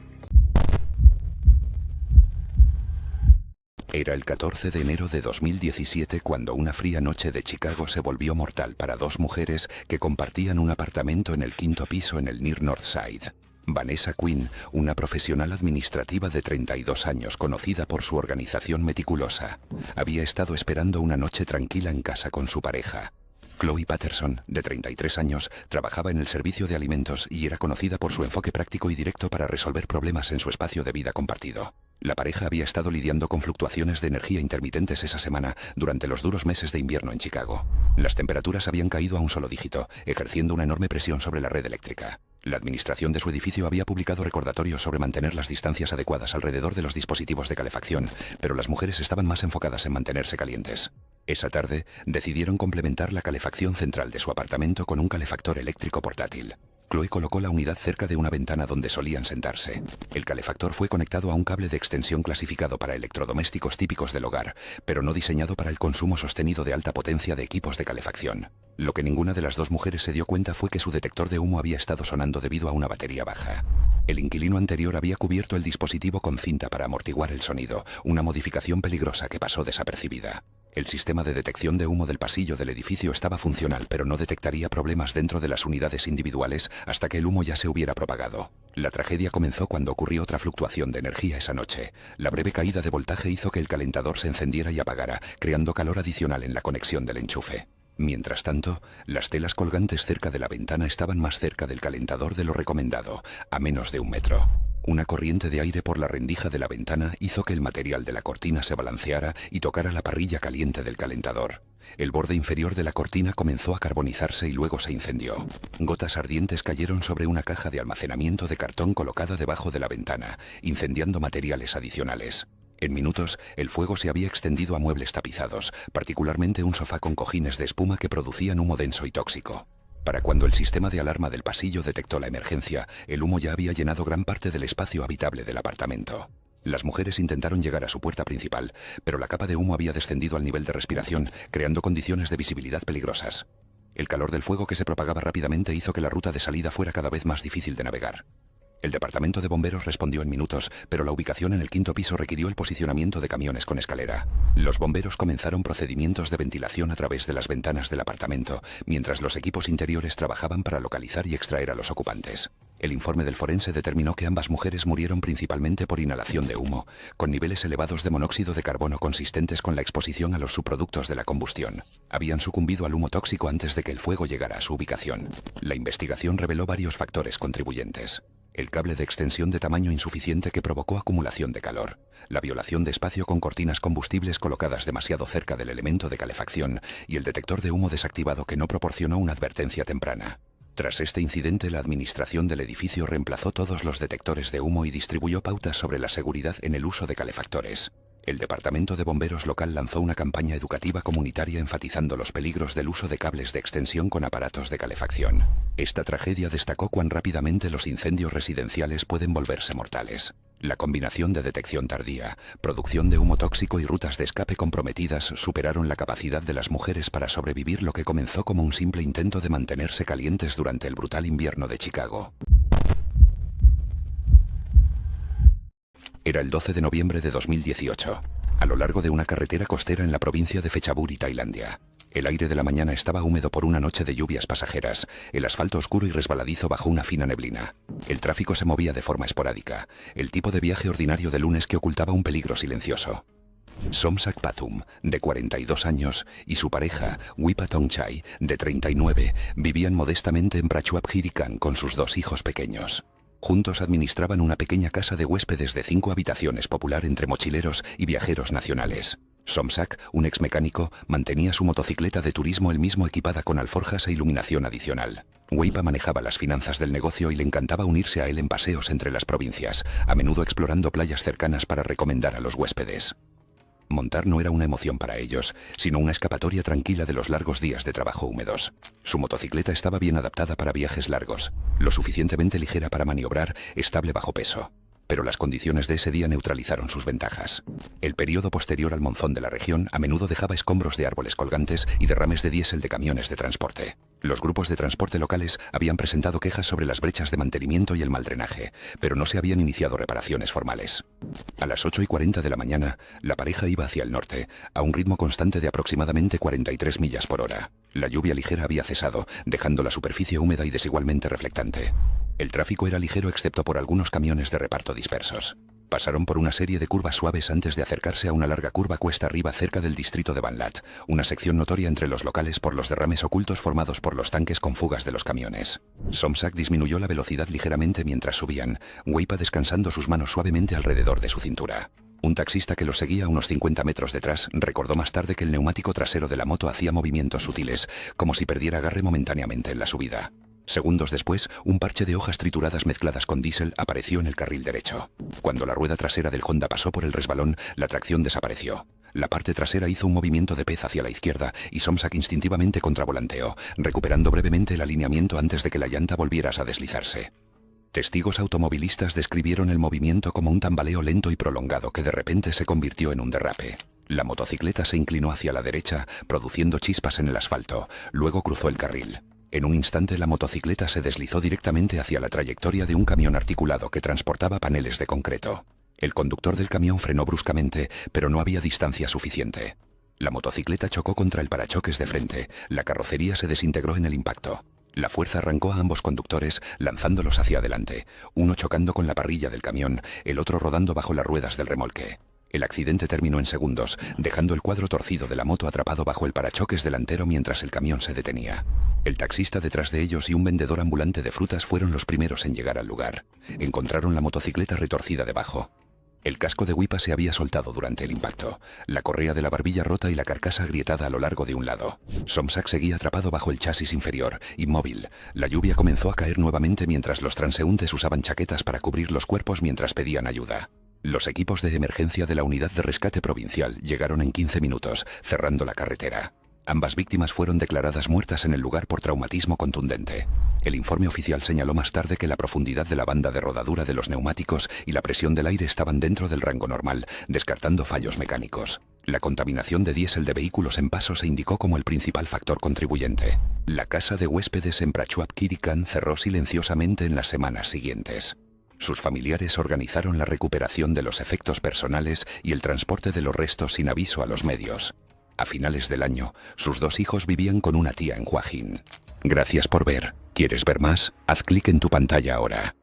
Era el 14 de enero de 2017 cuando una fría noche de Chicago se volvió mortal para 2 mujeres que compartían un apartamento en el 5º piso en el Near North Side. Vanessa Quinn, una profesional administrativa de 32 años conocida por su organización meticulosa, había estado esperando una noche tranquila en casa con su pareja. Chloe Patterson, de 33 años, trabajaba en el servicio de alimentos y era conocida por su enfoque práctico y directo para resolver problemas en su espacio de vida compartido. La pareja había estado lidiando con fluctuaciones de energía intermitentes esa semana durante los duros meses de invierno en Chicago. Las temperaturas habían caído a un solo dígito, ejerciendo una enorme presión sobre la red eléctrica. La administración de su edificio había publicado recordatorios sobre mantener las distancias adecuadas alrededor de los dispositivos de calefacción, pero las mujeres estaban más enfocadas en mantenerse calientes. Esa tarde, decidieron complementar la calefacción central de su apartamento con un calefactor eléctrico portátil. Chloe colocó la unidad cerca de una ventana donde solían sentarse. El calefactor fue conectado a un cable de extensión clasificado para electrodomésticos típicos del hogar, pero no diseñado para el consumo sostenido de alta potencia de equipos de calefacción. Lo que ninguna de las 2 mujeres se dio cuenta fue que su detector de humo había estado sonando debido a una batería baja. El inquilino anterior había cubierto el dispositivo con cinta para amortiguar el sonido, una modificación peligrosa que pasó desapercibida. El sistema de detección de humo del pasillo del edificio estaba funcional, pero no detectaría problemas dentro de las unidades individuales hasta que el humo ya se hubiera propagado. La tragedia comenzó cuando ocurrió otra fluctuación de energía esa noche. La breve caída de voltaje hizo que el calentador se encendiera y apagara, creando calor adicional en la conexión del enchufe. Mientras tanto, las telas colgantes cerca de la ventana estaban más cerca del calentador de lo recomendado, a menos de 1 metro. Una corriente de aire por la rendija de la ventana hizo que el material de la cortina se balanceara y tocara la parrilla caliente del calentador. El borde inferior de la cortina comenzó a carbonizarse y luego se incendió. Gotas ardientes cayeron sobre una caja de almacenamiento de cartón colocada debajo de la ventana, incendiando materiales adicionales. En minutos, el fuego se había extendido a muebles tapizados, particularmente un sofá con cojines de espuma que producían humo denso y tóxico. Para cuando el sistema de alarma del pasillo detectó la emergencia, el humo ya había llenado gran parte del espacio habitable del apartamento. Las mujeres intentaron llegar a su puerta principal, pero la capa de humo había descendido al nivel de respiración, creando condiciones de visibilidad peligrosas. El calor del fuego que se propagaba rápidamente hizo que la ruta de salida fuera cada vez más difícil de navegar. El departamento de bomberos respondió en minutos, pero la ubicación en el 5º piso requirió el posicionamiento de camiones con escalera. Los bomberos comenzaron procedimientos de ventilación a través de las ventanas del apartamento, mientras los equipos interiores trabajaban para localizar y extraer a los ocupantes. El informe del forense determinó que ambas mujeres murieron principalmente por inhalación de humo, con niveles elevados de monóxido de carbono consistentes con la exposición a los subproductos de la combustión. Habían sucumbido al humo tóxico antes de que el fuego llegara a su ubicación. La investigación reveló varios factores contribuyentes. El cable de extensión de tamaño insuficiente que provocó acumulación de calor, la violación de espacio con cortinas combustibles colocadas demasiado cerca del elemento de calefacción y el detector de humo desactivado que no proporcionó una advertencia temprana. Tras este incidente, la administración del edificio reemplazó todos los detectores de humo y distribuyó pautas sobre la seguridad en el uso de calefactores. El Departamento de Bomberos local lanzó una campaña educativa comunitaria enfatizando los peligros del uso de cables de extensión con aparatos de calefacción. Esta tragedia destacó cuán rápidamente los incendios residenciales pueden volverse mortales. La combinación de detección tardía, producción de humo tóxico y rutas de escape comprometidas superaron la capacidad de las mujeres para sobrevivir lo que comenzó como un simple intento de mantenerse calientes durante el brutal invierno de Chicago. Era el 12 de noviembre de 2018, a lo largo de una carretera costera en la provincia de Phetchaburi, Tailandia. El aire de la mañana estaba húmedo por una noche de lluvias pasajeras, el asfalto oscuro y resbaladizo bajo una fina neblina. El tráfico se movía de forma esporádica, el tipo de viaje ordinario de lunes que ocultaba un peligro silencioso. Somsak Pathum, de 42 años, y su pareja, Wipa Tongchai, de 39, vivían modestamente en Prachuap Khiri Khan con sus 2 hijos pequeños. Juntos administraban una pequeña casa de huéspedes de 5 habitaciones popular entre mochileros y viajeros nacionales. Somsak, un ex mecánico, mantenía su motocicleta de turismo él mismo equipada con alforjas e iluminación adicional. Weipa manejaba las finanzas del negocio y le encantaba unirse a él en paseos entre las provincias, a menudo explorando playas cercanas para recomendar a los huéspedes. Montar no era una emoción para ellos, sino una escapatoria tranquila de los largos días de trabajo húmedos. Su motocicleta estaba bien adaptada para viajes largos, lo suficientemente ligera para maniobrar, estable bajo peso. Pero las condiciones de ese día neutralizaron sus ventajas. El periodo posterior al monzón de la región a menudo dejaba escombros de árboles colgantes y derrames de diésel de camiones de transporte. Los grupos de transporte locales habían presentado quejas sobre las brechas de mantenimiento y el mal drenaje, pero no se habían iniciado reparaciones formales. A las 8:40 de la mañana, la pareja iba hacia el norte, a un ritmo constante de aproximadamente 43 millas por hora. La lluvia ligera había cesado, dejando la superficie húmeda y desigualmente reflectante. El tráfico era ligero excepto por algunos camiones de reparto dispersos. Pasaron por una serie de curvas suaves antes de acercarse a una larga curva cuesta arriba cerca del distrito de Van Lat, una sección notoria entre los locales por los derrames ocultos formados por los tanques con fugas de los camiones. Somsak disminuyó la velocidad ligeramente mientras subían, Weipa descansando sus manos suavemente alrededor de su cintura. Un taxista que los seguía a unos 50 metros detrás recordó más tarde que el neumático trasero de la moto hacía movimientos sutiles, como si perdiera agarre momentáneamente en la subida. Segundos después, un parche de hojas trituradas mezcladas con diésel apareció en el carril derecho. Cuando la rueda trasera del Honda pasó por el resbalón, la tracción desapareció. La parte trasera hizo un movimiento de pez hacia la izquierda y Somsak instintivamente contravolanteó, recuperando brevemente el alineamiento antes de que la llanta volviera a deslizarse. Testigos automovilistas describieron el movimiento como un tambaleo lento y prolongado que de repente se convirtió en un derrape. La motocicleta se inclinó hacia la derecha, produciendo chispas en el asfalto, luego cruzó el carril. En un instante la motocicleta se deslizó directamente hacia la trayectoria de un camión articulado que transportaba paneles de concreto. El conductor del camión frenó bruscamente, pero no había distancia suficiente. La motocicleta chocó contra el parachoques de frente. La carrocería se desintegró en el impacto. La fuerza arrancó a ambos conductores, lanzándolos hacia adelante, uno chocando con la parrilla del camión, el otro rodando bajo las ruedas del remolque. El accidente terminó en segundos, dejando el cuadro torcido de la moto atrapado bajo el parachoques delantero mientras el camión se detenía. El taxista detrás de ellos y un vendedor ambulante de frutas fueron los primeros en llegar al lugar. Encontraron la motocicleta retorcida debajo. El casco de Wipa se había soltado durante el impacto, la correa de la barbilla rota y la carcasa agrietada a lo largo de un lado. Somsak seguía atrapado bajo el chasis inferior, inmóvil. La lluvia comenzó a caer nuevamente mientras los transeúntes usaban chaquetas para cubrir los cuerpos mientras pedían ayuda. Los equipos de emergencia de la Unidad de Rescate Provincial llegaron en 15 minutos, cerrando la carretera. Ambas víctimas fueron declaradas muertas en el lugar por traumatismo contundente. El informe oficial señaló más tarde que la profundidad de la banda de rodadura de los neumáticos y la presión del aire estaban dentro del rango normal, descartando fallos mecánicos. La contaminación de diésel de vehículos en paso se indicó como el principal factor contribuyente. La casa de huéspedes en Prachuap Khiri Khan cerró silenciosamente en las semanas siguientes. Sus familiares organizaron la recuperación de los efectos personales y el transporte de los restos sin aviso a los medios. A finales del año, sus 2 hijos vivían con una tía en Hua Hin. Gracias por ver. ¿Quieres ver más? Haz clic en tu pantalla ahora.